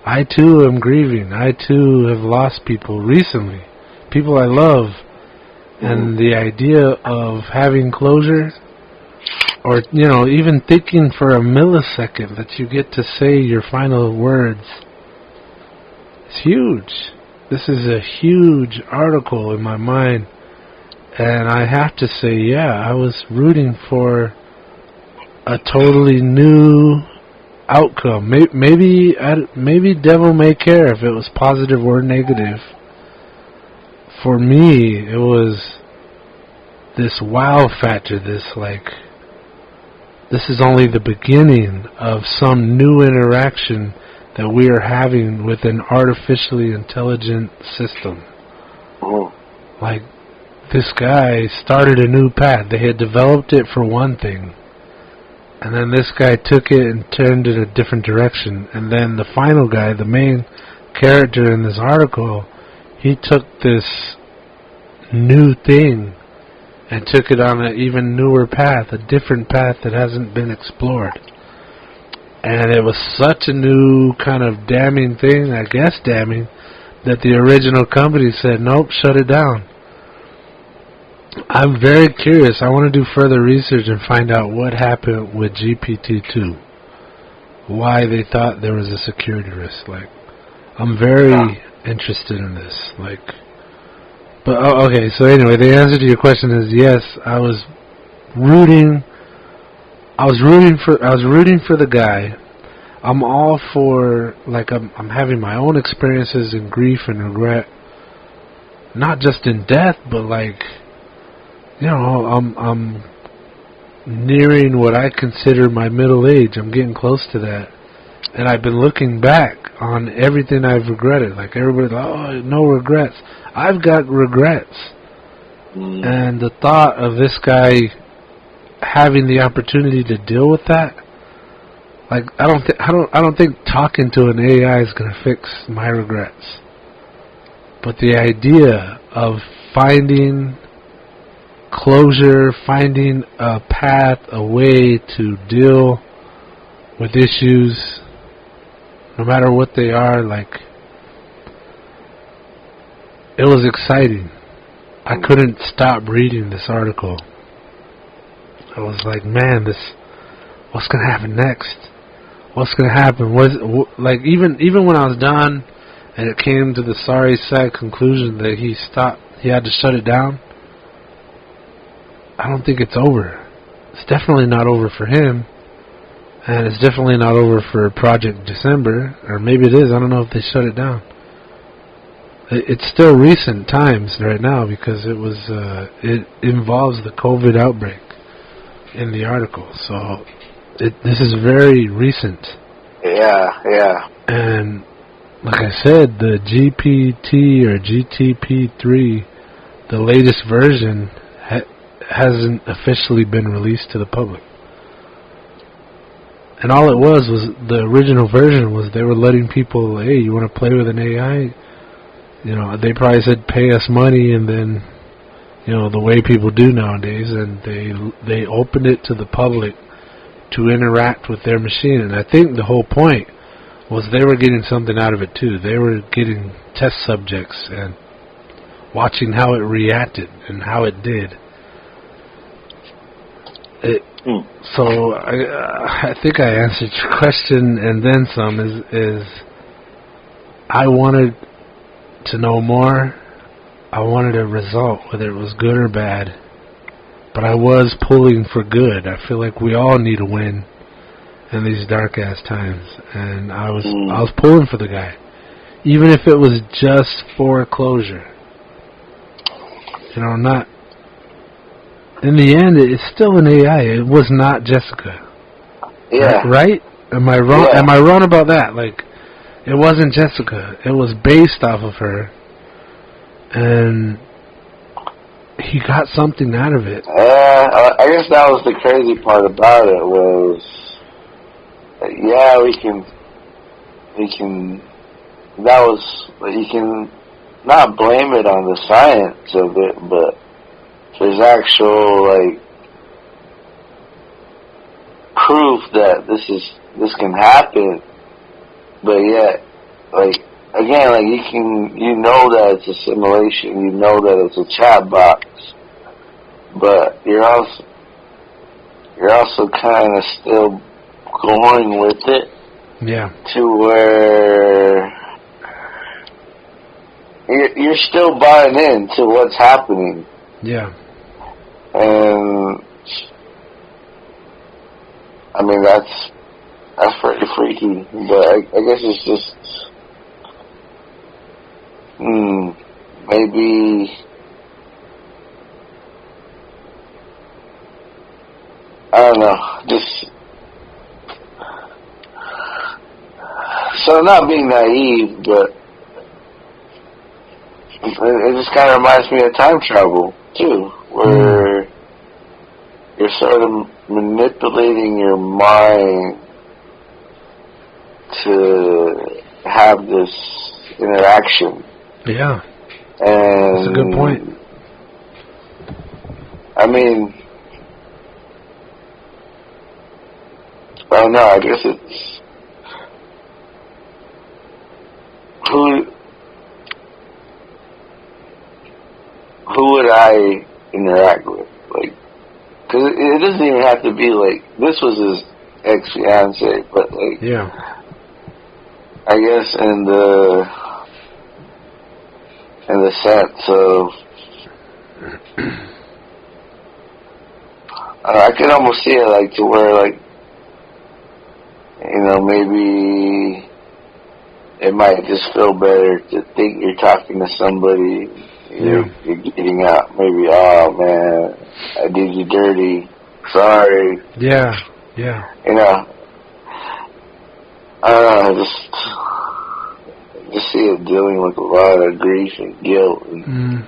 I too am grieving. I too have lost people recently, people I love, and the idea of having closure, or even thinking for a millisecond that you get to say your final words, it's huge. This is a huge article in my mind, and I have to say, yeah, I was rooting for a totally new outcome. Maybe devil may care if it was positive or negative. For me, it was this wow factor, this is only the beginning of some new interaction that we are having with an artificially intelligent system. Like, this guy started a new path. They had developed it for one thing, and then this guy took it and turned it a different direction. And then the final guy, the main character in this article, he took this new thing and took it on an even newer path, a different path that hasn't been explored. And it was such a new kind of damning thing, I guess damning, that the original company said, nope, shut it down. I'm very curious. I want to do further research and find out what happened with GPT-2. Why they thought there was a security risk. I'm very interested in this. But okay, so anyway, the answer to your question is yes. I was rooting for the guy. I'm all for, I'm having my own experiences in grief and regret, not just in death, but I'm nearing what I consider my middle age. I'm getting close to that, and I've been looking back on everything I've regretted. Like everybody's like, oh, no regrets. I've got regrets, and the thought of this guy having the opportunity to deal with that, I don't think talking to an AI is going to fix my regrets. But the idea of finding closure, finding a path, a way to deal with issues, no matter what they are, it was exciting. I couldn't stop reading this article. I was like, man, what's going to happen next? What's going to happen? Even when I was done and it came to the sorry, sad conclusion that he had to shut it down, I don't think it's over. It's definitely not over for him. And it's definitely not over for Project December, or maybe it is. I don't know if they shut it down. It's still recent times right now because it involves the COVID outbreak in the article. So this is very recent. Yeah. And like I said, the GPT or GTP3, the latest version, hasn't officially been released to the public. And all it was the original version was they were letting people, hey, you want to play with an AI? You know, they probably said pay us money, and then, you know, the way people do nowadays, and they opened it to the public to interact with their machine. And I think the whole point was they were getting something out of it too. They were getting test subjects and watching how it reacted and how it did. So I think I answered your question and then some. Is I wanted to know more. I wanted a result, whether it was good or bad. But I was pulling for good. I feel like we all need a win in these dark ass times, and I was pulling for the guy, even if it was just for closure. You know, not. In the end, it's still an AI. It was not Jessica. Yeah. Right? Am I wrong? Yeah. Am I wrong about that? Like, it wasn't Jessica. It was based off of her, and he got something out of it. I guess that was the crazy part about it was, you can not blame it on the science of it, but there's actual, like, proof that this can happen, but yet, like, again, like, you know that it's a simulation, you know that it's a chat box, but you're also kind of still going with it. Yeah. To where you're still buying into what's happening. Yeah. And I mean that's pretty freaky, but I guess it's just maybe I don't know, just so not being naive, but it just kind of reminds me of time travel too, where you're sort of manipulating your mind to have this interaction. Yeah. And that's a good point. I mean, I don't know, I guess it's who would I interact with? Like, because it doesn't even have to be like, this was his ex-fiance, but like, yeah. I guess in the sense of, I could almost see it like to where, like, you know, maybe it might just feel better to think you're talking to somebody. You're getting out. Maybe, oh man, I did you dirty. Sorry. Yeah. You know, I don't know. Just see it dealing with a lot of grief and guilt. And,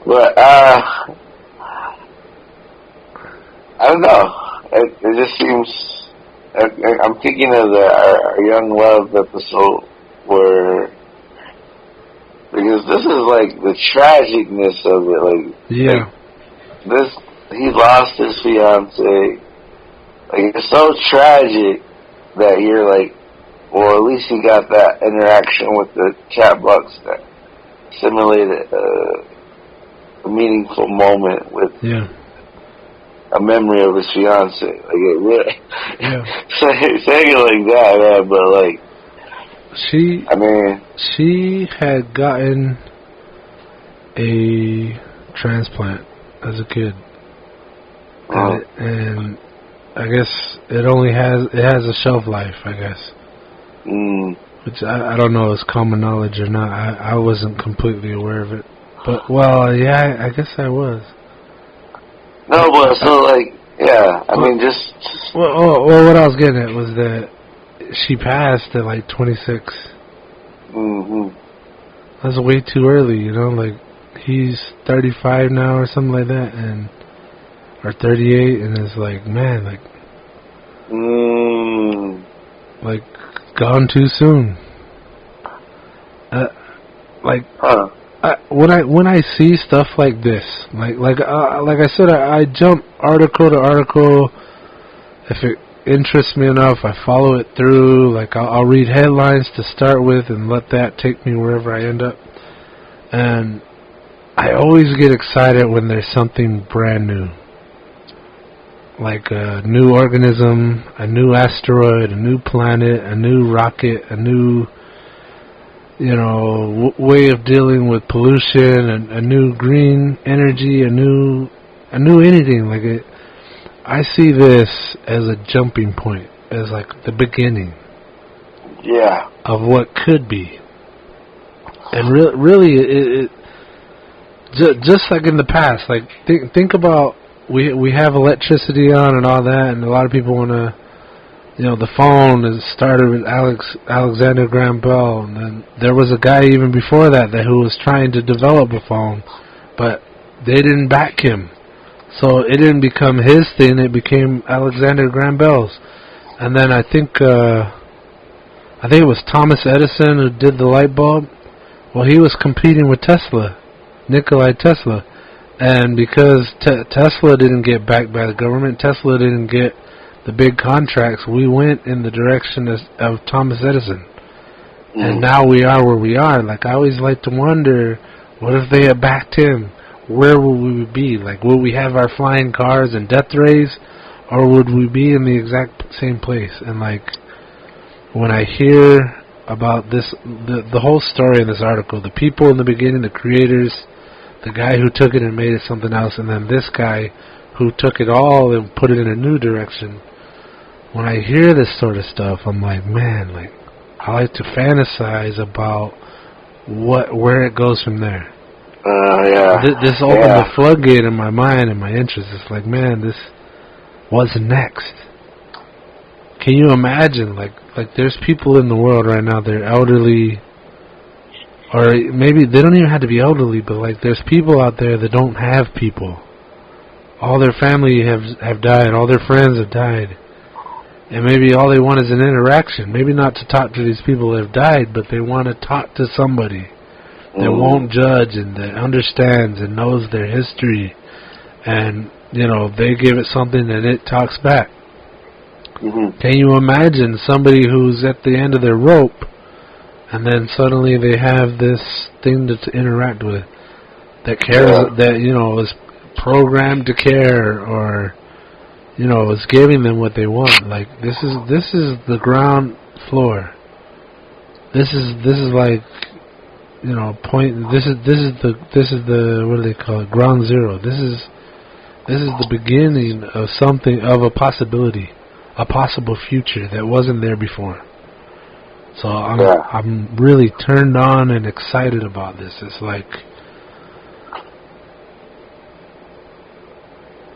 but I don't know. It just seems. I'm thinking of our Young Love episode where, because this is like the tragicness of it. Like, like he lost his fiance. Like, it's so tragic that you're like, well, at least he got that interaction with the chat box that simulated a meaningful moment with a memory of his fiance. Like, it really, saying it like that, man, but like, she had gotten a transplant as a kid. and I guess it has a shelf life, I guess. Which I don't know is common knowledge or not. I wasn't completely aware of it. But, well, yeah, I guess I was. No, but so, like, yeah, I mean, just... Well, what I was getting at was that she passed at, like, 26. That's way too early, you know? Like, he's 35 now or something like that, or 38, and it's like, man, like, gone too soon. When I see stuff like this, like I said, I jump article to article. If it interests me enough, I follow it through. Like I'll read headlines to start with and let that take me wherever I end up. And I always get excited when there's something brand new, like a new organism, a new asteroid, a new planet, a new rocket, a new, way of dealing with pollution, and a new green energy, a new anything. Like I see this as a jumping point, as like the beginning, of what could be. And really, it just like in the past. Like think about we have electricity on and all that, and a lot of people want to. The phone is started with Alexander Graham Bell, and then there was a guy even before that who was trying to develop a phone, but they didn't back him. So it didn't become his thing, it became Alexander Graham Bell's. And then I think it was Thomas Edison who did the light bulb. Well, he was competing with Tesla, Nikola Tesla. And because Tesla didn't get backed by the government, Tesla didn't get the big contracts, we went in the direction of Thomas Edison. And now we are where we are. Like, I always like to wonder, what if they had backed him? Where would we be? Like, would we have our flying cars and death rays? Or would we be in the exact same place? And, like, when I hear about this, the whole story in this article, the people in the beginning, the creators, the guy who took it and made it something else, and then this guy who took it all and put it in a new direction. When I hear this sort of stuff, I'm like, man, like, I like to fantasize about where it goes from there. This opened the floodgate in my mind and my interest. It's like, man, what's next? Can you imagine, like there's people in the world right now, they're elderly, or maybe they don't even have to be elderly, but like there's people out there that don't have people. All their family have died, all their friends have died. And maybe all they want is an interaction. Maybe not to talk to these people that have died, but they want to talk to somebody that won't judge and that understands and knows their history. And, they give it something and it talks back. Can you imagine somebody who's at the end of their rope and then suddenly they have this thing to interact with that cares, that, is programmed to care, or is giving them what they want. Like this is the ground floor. This is like point. This is the what do they call it? Ground zero. This is the beginning of something, of a possibility, a possible future that wasn't there before. So I'm really turned on and excited about this. It's like.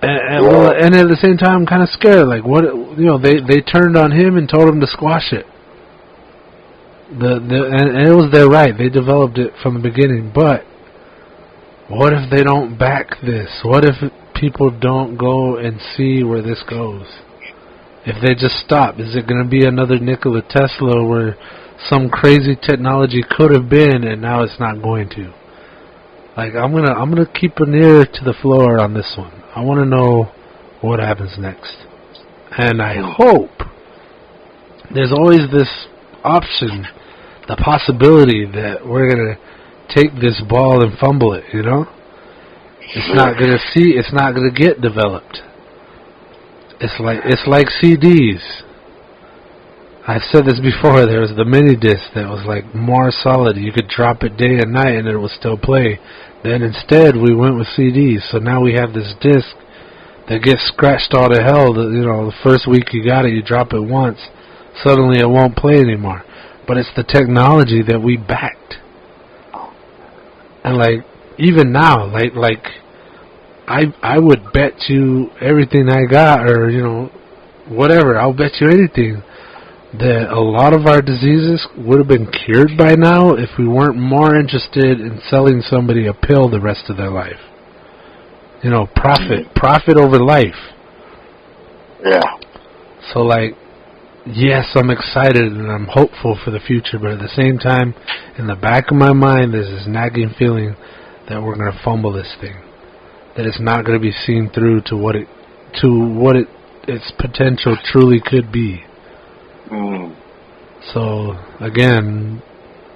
And at the same time, I'm kind of scared. Like, what, they turned on him and told him to squash it. And it was their right. They developed it from the beginning. But what if they don't back this? What if people don't go and see where this goes? If they just stop, is it going to be another Nikola Tesla where some crazy technology could have been and now it's not going to? Like, I'm gonna keep an ear to the floor on this one. I want to know what happens next. And I hope there's always this option, the possibility that we're going to take this ball and fumble it, It's not going to get developed. It's like CDs. I've said this before, there was the mini disc that was like more solid. You could drop it day and night and it would still play. Then instead we went with CDs. So now we have this disc that gets scratched all to hell. The first week you got it, you drop it once, suddenly it won't play anymore. But it's the technology that we backed. And like even now, like I would bet you everything I got, or whatever. I'll bet you anything that a lot of our diseases would have been cured by now if we weren't more interested in selling somebody a pill the rest of their life. Profit over life. Yeah. So like, yes, I'm excited and I'm hopeful for the future, but at the same time, in the back of my mind, there's this nagging feeling that we're going to fumble this thing, that it's not going to be seen through to what its potential truly could be. Mm. So again,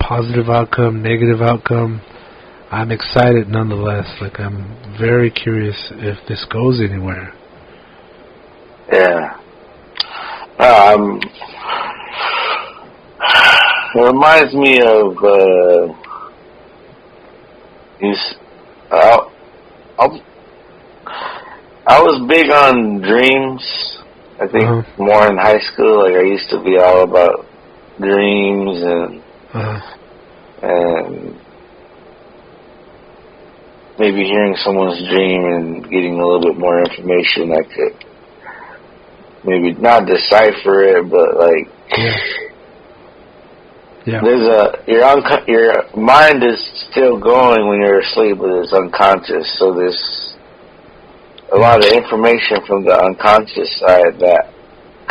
positive outcome, negative outcome. I'm excited nonetheless. Like, I'm very curious if this goes anywhere. Yeah. It reminds me of I was big on dreams. I think more in high school. Like, I used to be all about dreams and maybe hearing someone's dream and getting a little bit more information. I could maybe not decipher it, but like, your mind is still going when you're asleep, but it's unconscious. So there's a lot of information from the unconscious side that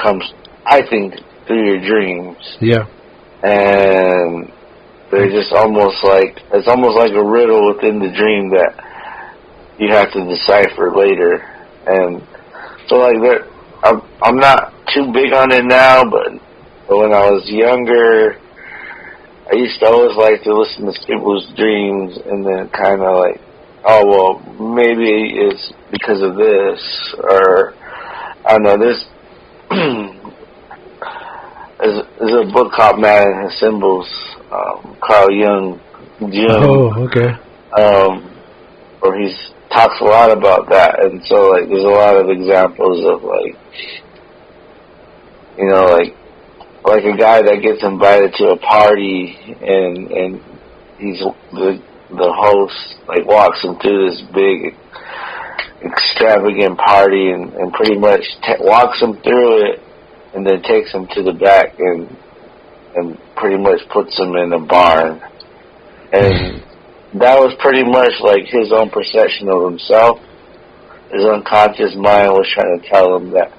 comes, I think, through your dreams. Yeah. And they're just it's almost like a riddle within the dream that you have to decipher later. And so like I'm not too big on it now, but when I was younger, I used to always like to listen to people's dreams and then kind of like, oh, well, maybe it's because of this, or I don't know, there's a book called Man and His Symbols, Carl Jung. Oh, okay. Where he talks a lot about that, and so like there's a lot of examples of like, like a guy that gets invited to a party and he's the host like walks him through this big extravagant party and pretty much walks him through it and then takes him to the back and pretty much puts him in a barn. And that was pretty much like his own perception of himself. His unconscious mind was trying to tell him that,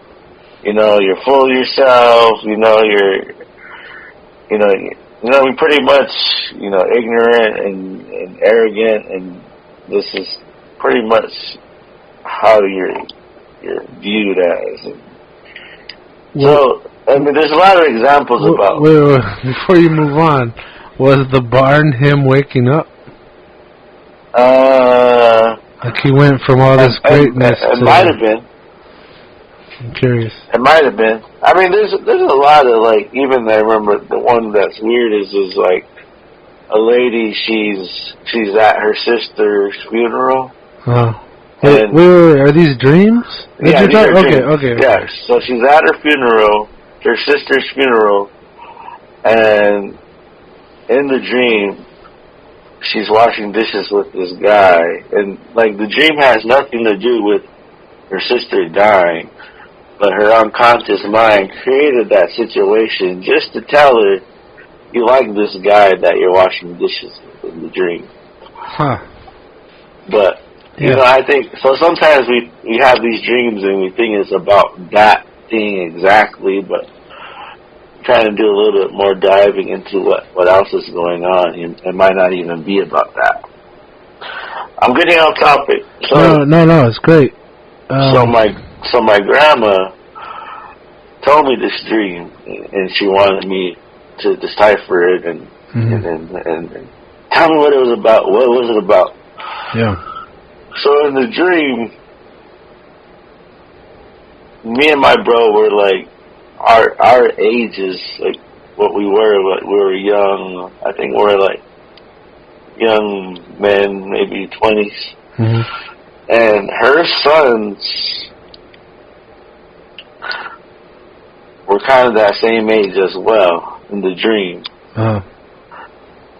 you're full of yourself, you're pretty much, ignorant and arrogant, and this is pretty much how you're viewed as. So, I mean, there's a lot of examples about... Wait, before you move on, was the barn him waking up? Like he went from all this greatness to... It might have been. I'm curious. It might have been. I mean, there's a lot of, like, even I remember the one that's weird is like a lady, she's at her sister's funeral. Oh. Wait, are these dreams? Yeah, these are dreams. Okay. Yeah, so she's at her funeral, her sister's funeral, and in the dream, she's washing dishes with this guy, and, like, the dream has nothing to do with her sister dying, but her unconscious mind created that situation just to tell her, you like this guy that you're washing dishes with in the dream. Huh. But, I think, so sometimes we have these dreams and we think it's about that thing exactly, but trying to do a little bit more diving into what else is going on, it might not even be about that. I'm getting off topic. So, no, it's great. So my grandma told me this dream, and she wanted me to decipher it and tell me what it was about. What was it about? Yeah. So in the dream, me and my bro were like, our ages, like what we were, like we were young. I think we were like young men, maybe 20s. Mm-hmm. And her sons were kind of that same age as well in the dream.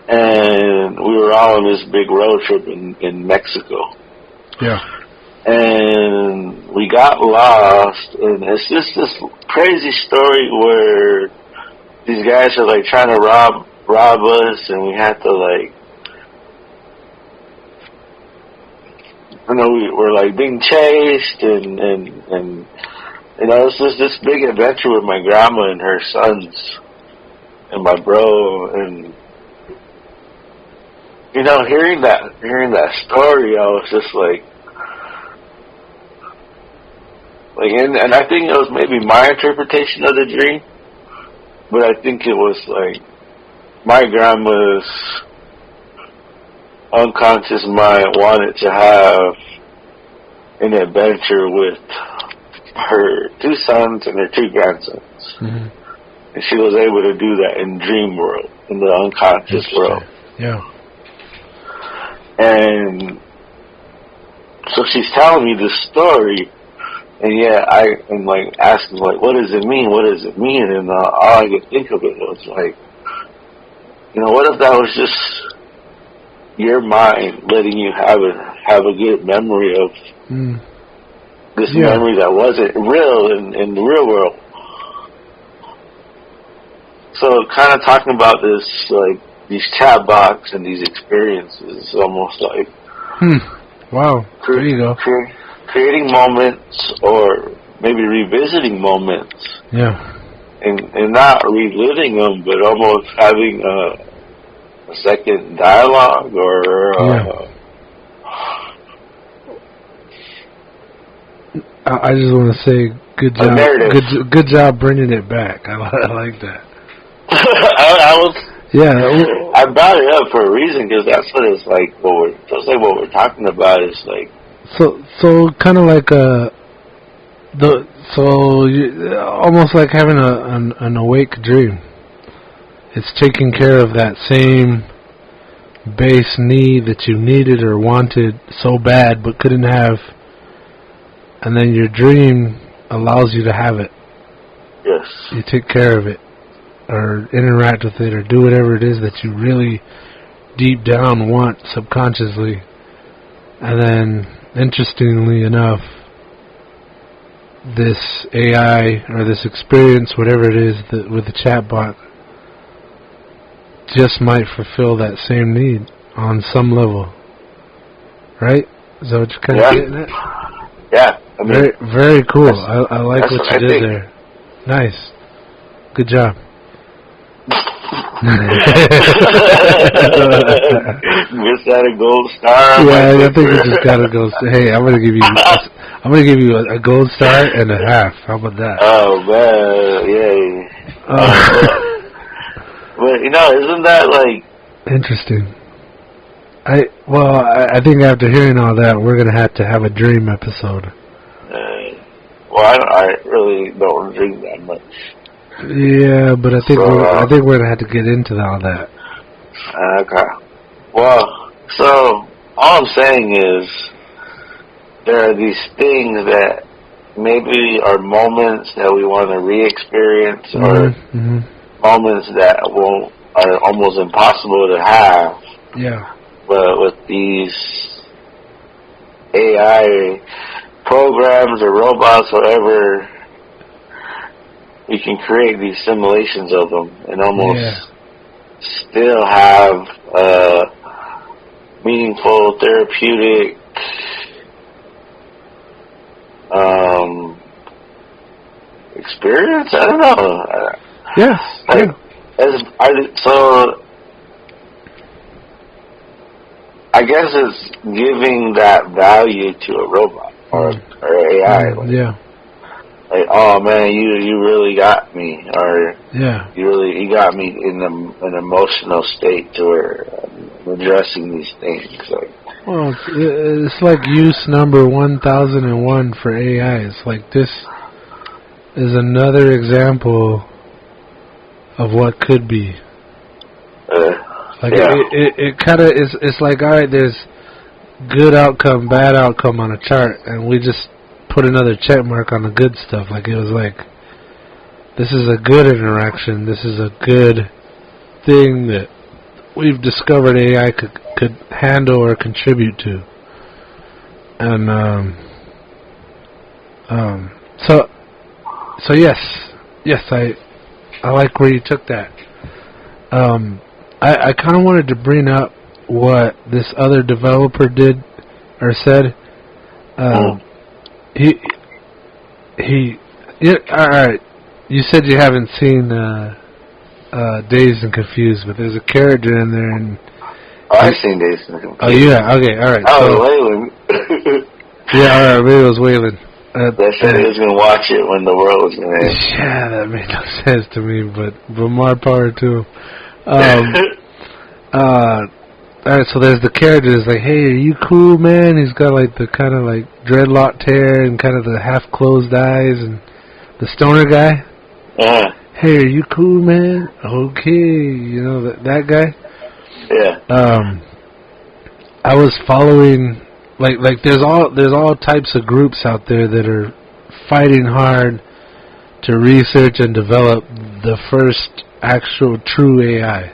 And we were all on this big road trip in Mexico. Yeah. And we got lost, and it's just this crazy story where these guys are like trying to rob us, and we had to like, you know, we're like being chased, and you know, it's just this big adventure with my grandma and her sons and my bro, and you know, hearing that story, I was just like, and I think it was maybe my interpretation of the dream, but I think it was like my grandma's unconscious mind wanted to have an adventure with her 2 sons and her 2 grandsons. Mm-hmm. And she was able to do that in dream world, in the unconscious world. Yeah. And so she's telling me this story, and I'm like asking, like, what does it mean? What does it mean? And all I could think of it was like, you know, what if that was just your mind letting you have a good memory of this memory that wasn't real in the real world? So kind of talking about this, like, these chat box and these experiences, almost like wow, there you go. Creating moments, or maybe revisiting moments. Yeah. And not reliving them, but almost having a second dialogue, or I just want to say good job. Good job bringing it back. I like that. I was. Yeah, I brought it up for a reason, because that's what it's like. What we're talking about is like. So kind of like almost like having an awake dream. It's taking care of that same base need that you needed or wanted so bad but couldn't have, and then your dream allows you to have it. Yes. You take care of it, or interact with it, or do whatever it is that you really deep down want subconsciously. And then, interestingly enough, this AI or this experience, whatever it is that with the chatbot, just might fulfill that same need on some level. Right? Is that what you're kind of getting at? Yeah. I mean, very, very cool. I like what you did there. Nice. Good job. Just got a gold star. Yeah, I think you just got a gold star. Hey, I'm gonna give you a gold star and a half. How about that? Oh man, yay! But you know, isn't that like interesting? I think after hearing all that, we're gonna have to have a dream episode. I really don't dream that much. Yeah, but I think we're gonna have to get into all that. Okay. Well, so all I'm saying is there are these things that maybe are moments that we want to re-experience, or moments that are almost impossible to have. Yeah. But with these AI programs or robots, whatever, we can create these simulations of them and almost still have a meaningful therapeutic experience. I don't know. Yes. So I guess it's giving that value to a robot or AI. Like, oh man, you really got me, or you got me in an emotional state to where I'm addressing these things. Like, well, it's like use number 1001 for AI. It's like this is another example of what could be. It kind of is. It's like, all right, there's good outcome, bad outcome on a chart, and we just put another check mark on the good stuff. Like, it was like, this is a good interaction. This is a good thing that we've discovered AI could handle or contribute to. And so yes, I like where you took that. I kind of wanted to bring up what this other developer did or said. All right. You said you haven't seen Dazed and Confused, but there's a character in there, and I've seen Dazed and Confused. Oh, yeah. Okay. All right. Oh, Waylon. Yeah. All right. Maybe it was Waylon. That said he was gonna watch it when the world was gonna end. Yeah, that made no sense to me, but more power to him. Alright, so there's the character that's like, hey, are you cool, man? He's got like the kind of like dreadlocked hair and kind of the half closed eyes, and the stoner guy. Hey, are you cool, man? Okay, you know that guy. Yeah. I was following like there's all types of groups out there that are fighting hard to research and develop the first actual true AI.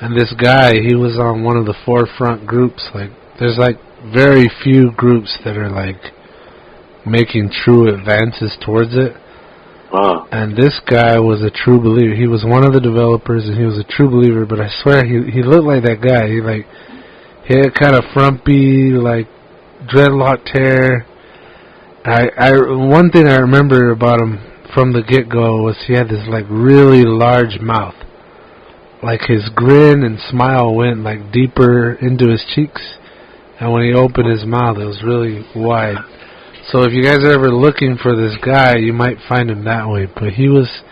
And this guy, he was on one of the forefront groups. Like, there's like very few groups that are like making true advances towards it. And this guy was a true believer. He was one of the developers, and he was a true believer. But I swear, he looked like that guy. He had kind of frumpy, like dreadlocked hair. One thing I remember about him from the get-go was he had this like really large mouth. Like his grin and smile went like deeper into his cheeks, and when he opened his mouth, it was really wide. So if you guys are ever looking for this guy, you might find him that way. But he was,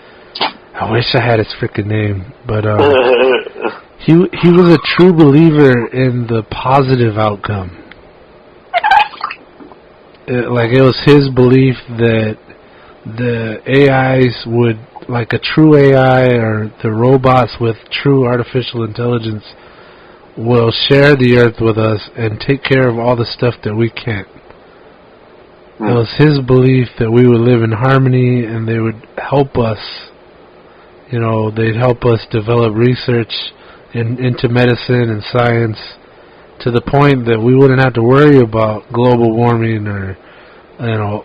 I wish I had his freaking name, but he was a true believer in the positive outcome. It was his belief that the AIs would, like a true AI or the robots with true artificial intelligence, will share the earth with us and take care of all the stuff that we can't. It was his belief that we would live in harmony and they would help us, you know, they'd help us develop research into medicine and science to the point that we wouldn't have to worry about global warming or, you know,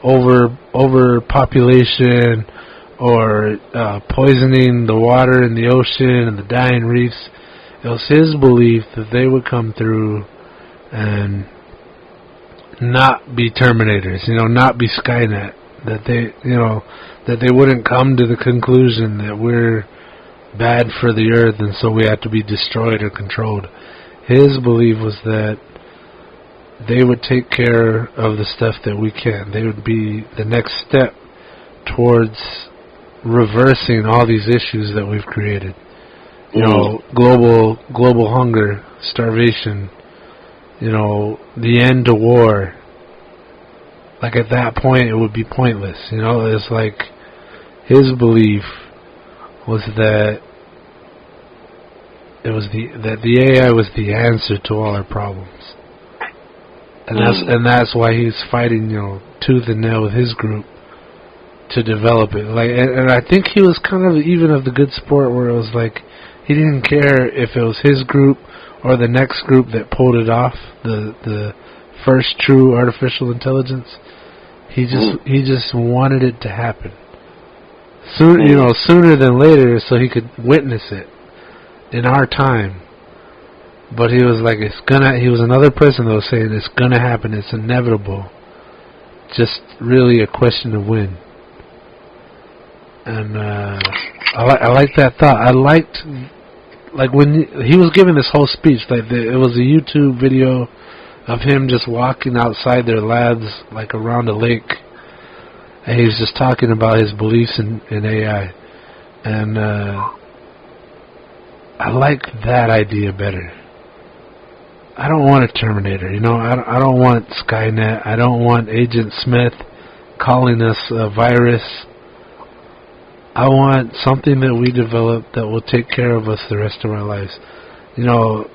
overpopulation or poisoning the water in the ocean and the dying reefs. It was his belief that they would come through and not be Terminators, you know, not be Skynet, that they, you know, that they wouldn't come to the conclusion that we're bad for the earth and so we have to be destroyed or controlled. His belief was that they would take care of the stuff that we can't. They would be the next step towards reversing all these issues that we've created. You know, global hunger, starvation, you know, the end to war. Like at that point it would be pointless. You know, it's like his belief was that the AI was the answer to all our problems. And that's why he's fighting, you know, tooth and nail with his group to develop it. Like, and I think he was kind of even of the good sport where it was like he didn't care if it was his group or the next group that pulled it off, the first true artificial intelligence. He just wanted it to happen sooner than later, so he could witness it in our time. But he was like, he was another person that was saying it's gonna happen, it's inevitable. Just really a question of when. And I like that thought. I liked, like when he was giving this whole speech, like it was a YouTube video of him just walking outside their labs, like around a lake, and he was just talking about his beliefs in AI. And I like that idea better. I don't want a Terminator, you know. I don't want Skynet. I don't want Agent Smith calling us a virus. I want something that we develop that will take care of us the rest of our lives. You know,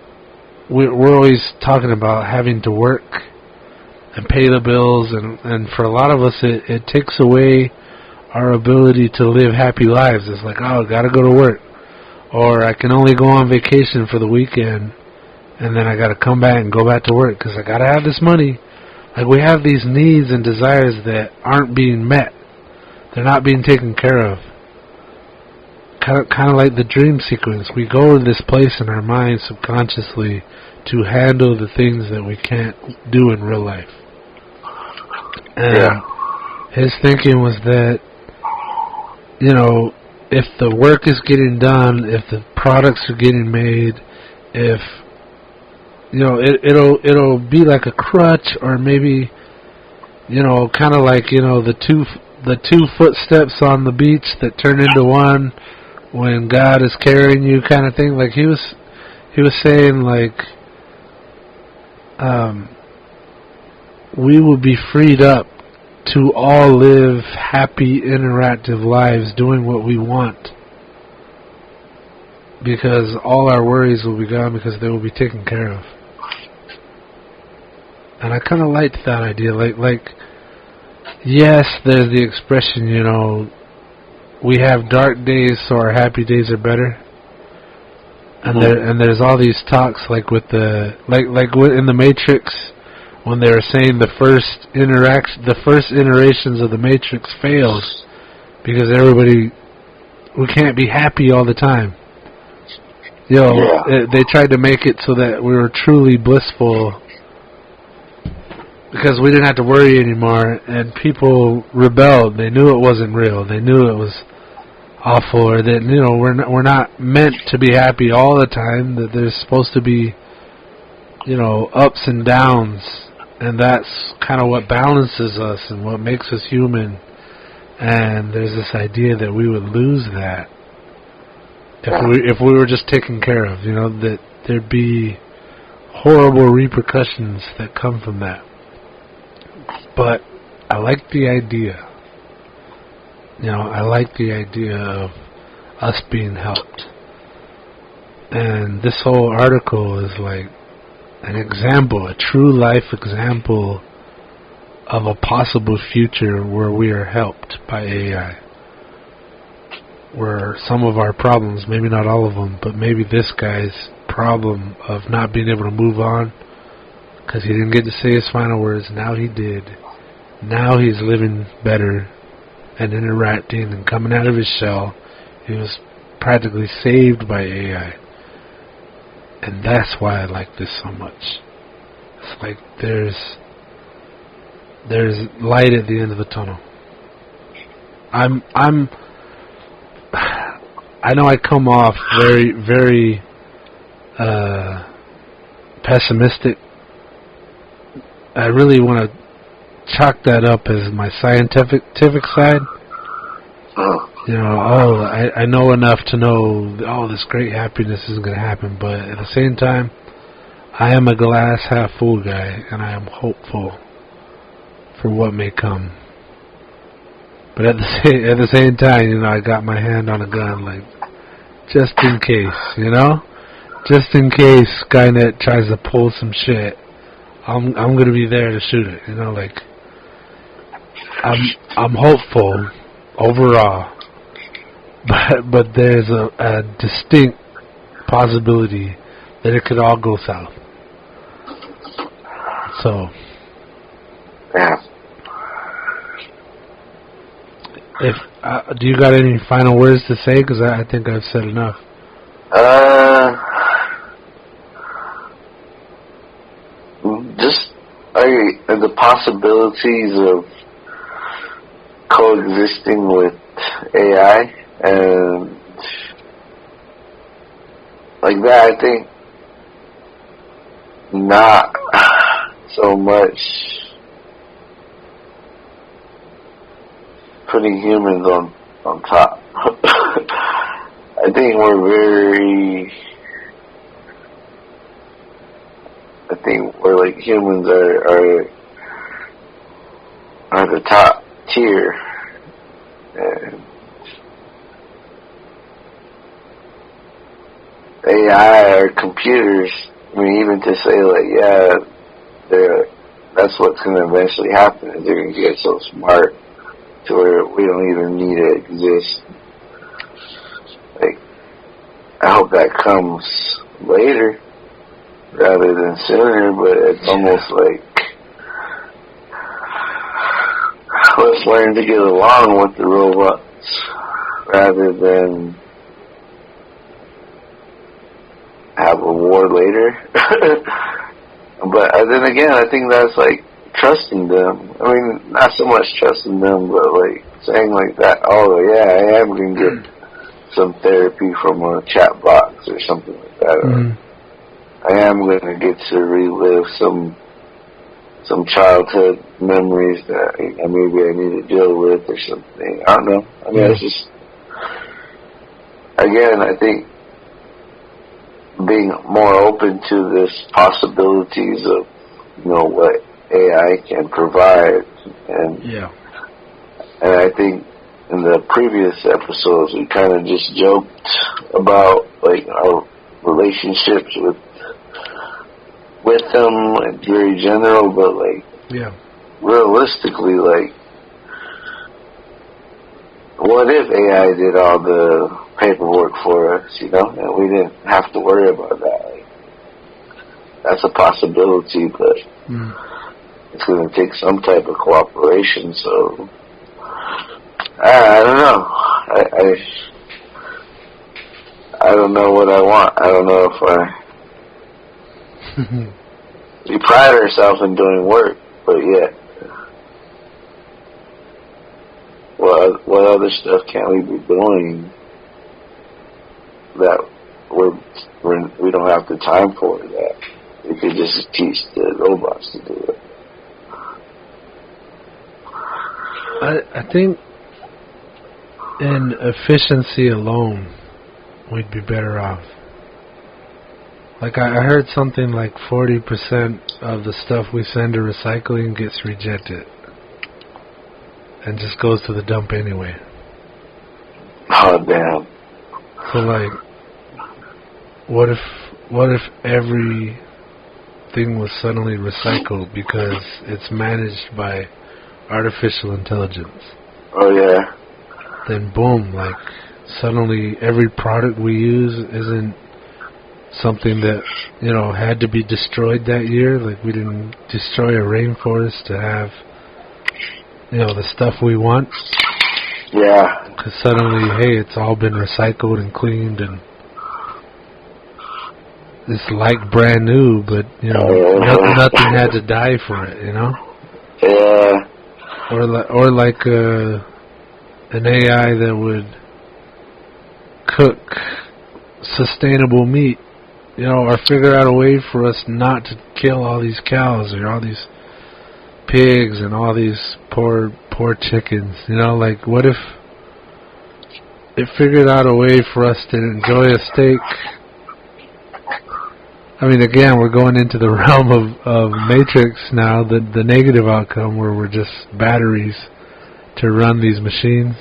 we're always talking about having to work and pay the bills, and for a lot of us it takes away our ability to live happy lives. It's like, oh, I gotta go to work, or I can only go on vacation for the weekend, and then I gotta come back and go back to work because I gotta have this money. Like, we have these needs and desires that aren't being met. They're not being taken care of. Kind of like the dream sequence. We go to this place in our mind subconsciously to handle the things that we can't do in real life. And his thinking was that, you know, if the work is getting done, if the products are getting made, if, you know, it'll be like a crutch, or maybe, you know, kind of like, you know, the two footsteps on the beach that turn into one when God is carrying you, kind of thing. Like he was saying, like, we will be freed up to all live happy, interactive lives doing what we want, because all our worries will be gone because they will be taken care of. And I kind of liked that idea. Like, yes, there's the expression, you know, we have dark days so our happy days are better. And there's all these talks, like with the in the Matrix, when they were saying the first iterations of the Matrix fails because we can't be happy all the time. You know, they tried to make it so that we were truly blissful because we didn't have to worry anymore, and people rebelled. They knew it wasn't real. They knew it was awful, or that, you know, we're not meant to be happy all the time, that there's supposed to be, you know, ups and downs, and that's kind of what balances us and what makes us human. And there's this idea that we would lose that if we were just taken care of, you know, that there'd be horrible repercussions that come from that. But I like the idea. You know, I like the idea of us being helped. And this whole article is like an example, a true life example of a possible future where we are helped by AI. Where some of our problems, maybe not all of them, but maybe this guy's problem of not being able to move on because he didn't get to say his final words, now he did. Now he's living better and interacting and coming out of his shell. He was practically saved by AI. And that's why I like this so much. It's like there's light at the end of the tunnel. I know I come off very, very pessimistic. I really want to chalk that up as my scientific side. You know, I know enough to know, this great happiness is going to happen, but at the same time, I am a glass half full guy, and I am hopeful for what may come. But at the same time, you know, I got my hand on a gun, like, just in case, you know? Just in case Skynet tries to pull some shit, I'm going to be there to shoot it, you know, like, I'm hopeful overall, but there's a distinct possibility that it could all go south. So, yeah. If do you got any final words to say? Because I think I've said enough. Just the possibilities of coexisting with AI and like that. I think not so much putting humans on top. I think we're like humans are the top tier, and AI or computers, I mean, even to say like, that's what's going to eventually happen, is they're going to get so smart to where we don't even need to exist. Like, I hope that comes later rather than sooner, but it's almost like, let's learn to get along with the robots rather than have a war later. But then again, I think that's like trusting them. I mean, not so much trusting them, but like saying like that, oh yeah, I am going to get some therapy from a chat box or something like that. Or I am going to get to relive some childhood memories that maybe I need to deal with or something. I don't know. I mean, it's just, again, I think being more open to this possibilities of, what AI can provide. And I think in the previous episodes we kind of just joked about like our relationships with them, like very general, but like realistically, like what if AI did all the paperwork for us, and we didn't have to worry about that? Like, that's a possibility, but it's going to take some type of cooperation. So I don't know. I don't know what I want. I don't know if we pride ourselves in doing work, but yet, what other stuff can we be doing that we don't have the time for that? We could just teach the robots to do it. I think in efficiency alone, we'd be better off. Like I heard something like 40% of the stuff we send to recycling gets rejected and just goes to the dump anyway. Oh damn! So like, what if everything was suddenly recycled because it's managed by artificial intelligence? Oh yeah. Then boom, like suddenly every product we use isn't something that had to be destroyed that year. Like we didn't destroy a rainforest to have the stuff we want. Yeah. Because suddenly, hey, it's all been recycled and cleaned and it's like brand new, but nothing had to die for it. Yeah. Or like an AI that would cook sustainable meat. Or figure out a way for us not to kill all these cows or all these pigs and all these poor chickens. Like what if it figured out a way for us to enjoy a steak? I mean, again, we're going into the realm of Matrix now, the negative outcome where we're just batteries to run these machines.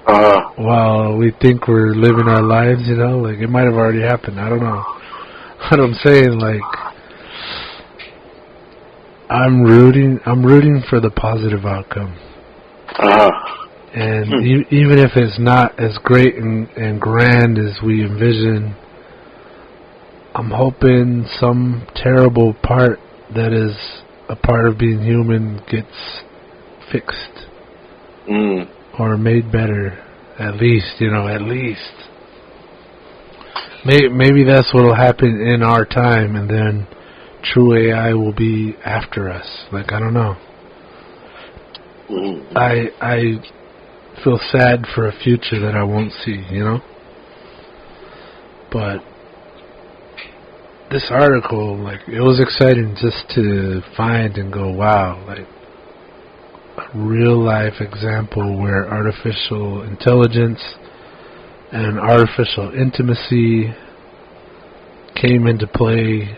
While we think we're living our lives, like it might have already happened. I don't know. What I'm saying, like, I'm rooting for the positive outcome. And even if it's not as great and grand as we envision, I'm hoping some terrible part that is a part of being human gets fixed. Or made better, at least, at least. Maybe that's what will happen in our time, and then true AI will be after us. Like, I don't know. I feel sad for a future that I won't see, But this article, like, it was exciting just to find and go, wow, like, a real-life example where artificial intelligence and artificial intimacy came into play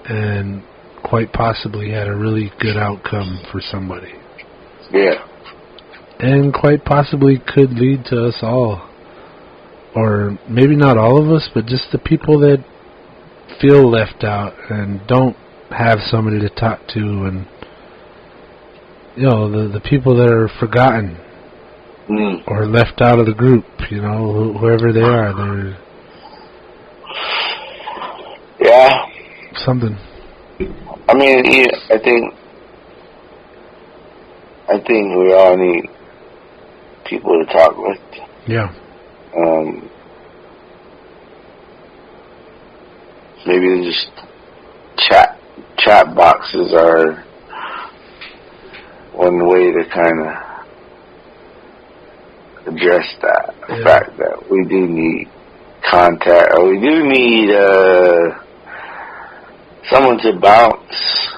and quite possibly had a really good outcome for somebody. Yeah. And quite possibly could lead to us all. Or maybe not all of us, but just the people that feel left out and don't have somebody to talk to, and the people that are forgotten or left out of the group. You know, whoever they are, they're something. I mean, I think we all need people to talk with. Yeah. Maybe just chat boxes are one way to kind of address that. The fact that we do need contact, or we do need someone to bounce.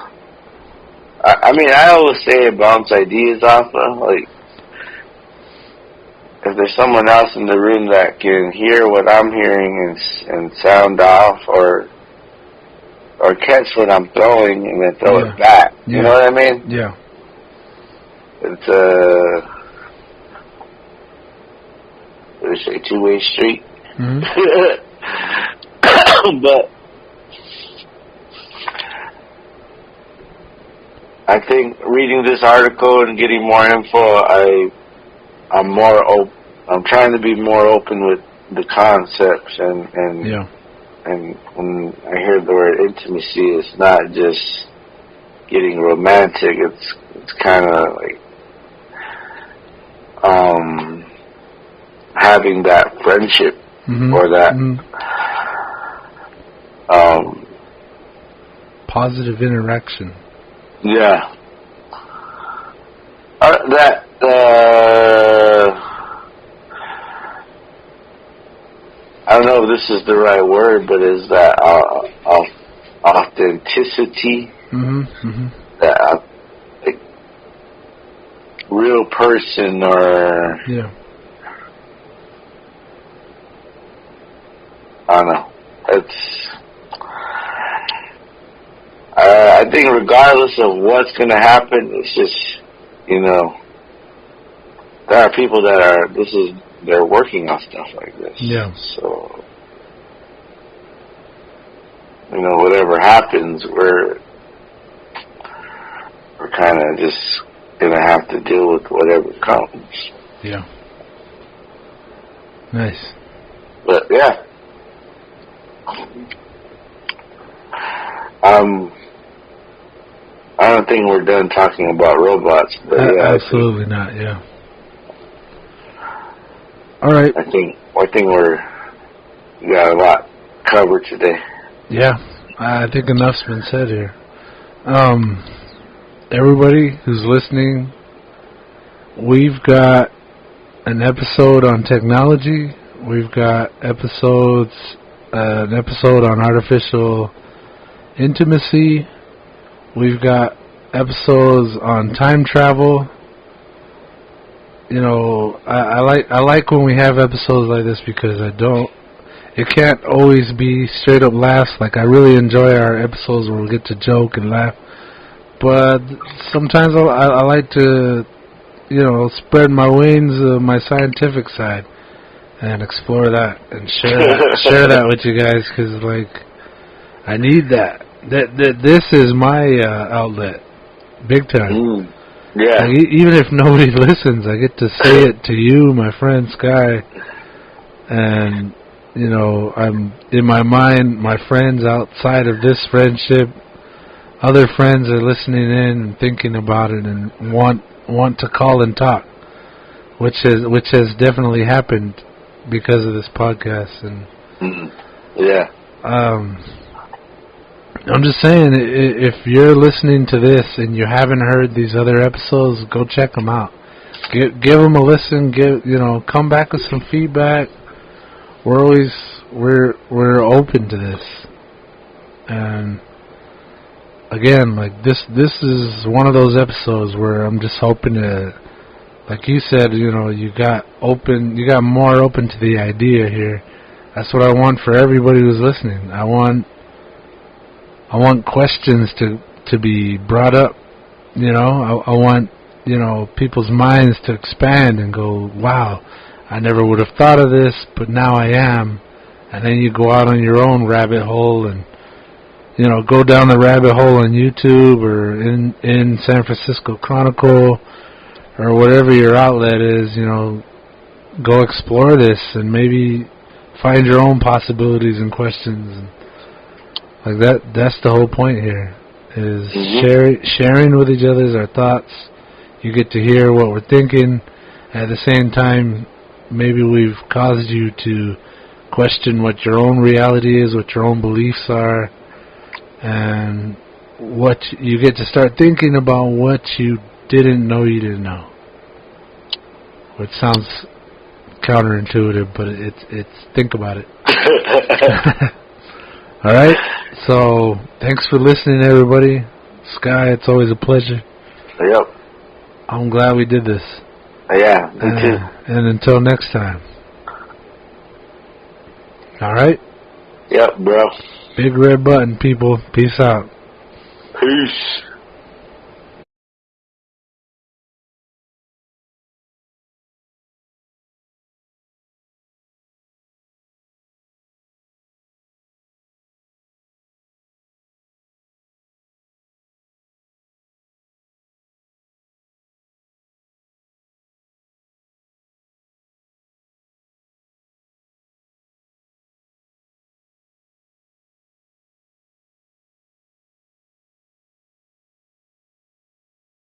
I mean, I always say bounce ideas off of. Like, if there's someone else in the room that can hear what I'm hearing and sound off, or catch what I'm throwing and then throw it back. You know what I mean? Yeah. It's what do you say, two-way street? But I think reading this article and getting more info, I'm trying to be more open with the concepts and when I hear the word intimacy, it's not just getting romantic. It's kind of like having that friendship or that positive interaction. Yeah. I don't know if this is the right word, but is that authenticity? That like, real person, or I don't know. I think regardless of what's going to happen, it's just, you know, there are people that they're working on stuff like this. Yeah. So, you know, whatever happens, we're kind of just going to have to deal with whatever comes. Yeah. Nice. But, yeah. I don't think we're done talking about robots, but absolutely not. Yeah. All right. I think we got a lot covered today. Yeah, I think enough's been said here. Everybody who's listening, we've got an episode on technology. We've got an episode on artificial intimacy. We've got episodes on time travel. You know, I like when we have episodes like this because it can't always be straight up laughs. Like, I really enjoy our episodes where we get to joke and laugh. But sometimes I like to, you know, spread my wings, my scientific side, and explore that and share that with you guys, because, like, I need that. This is my outlet, big time. Yeah. Like, even if nobody listens, I get to say it to you, my friend Sky, and, you know, I'm in my mind, my friends outside of this friendship, other friends are listening in and thinking about it and want to call and talk, which has definitely happened because of this podcast. And yeah. I'm just saying, if you're listening to this and you haven't heard these other episodes, go check them out. Give them a listen. Come back with some feedback. We're open to this. And again, like this is one of those episodes where I'm just hoping to, like you said, you know, you got more open to the idea here. That's what I want for everybody who's listening. I want questions to be brought up, you know. I want, you know, people's minds to expand and go, wow, I never would have thought of this, but now I am. And then you go out on your own rabbit hole and, you know, go down the rabbit hole on YouTube or in San Francisco Chronicle, or whatever your outlet is, go explore this and maybe find your own possibilities and questions. And like that's the whole point here, is sharing with each other our thoughts. You get to hear what we're thinking. At the same time, maybe we've caused you to question what your own reality is, what your own beliefs are, and what you get to start thinking about what you didn't know you didn't know. Which sounds counterintuitive, but it's think about it. All right. So thanks for listening, everybody. Sky, it's always a pleasure. Yep. I'm glad we did this. Yeah, me too. And until next time. All right. Yep, bro. Big red button, people. Peace out. Peace.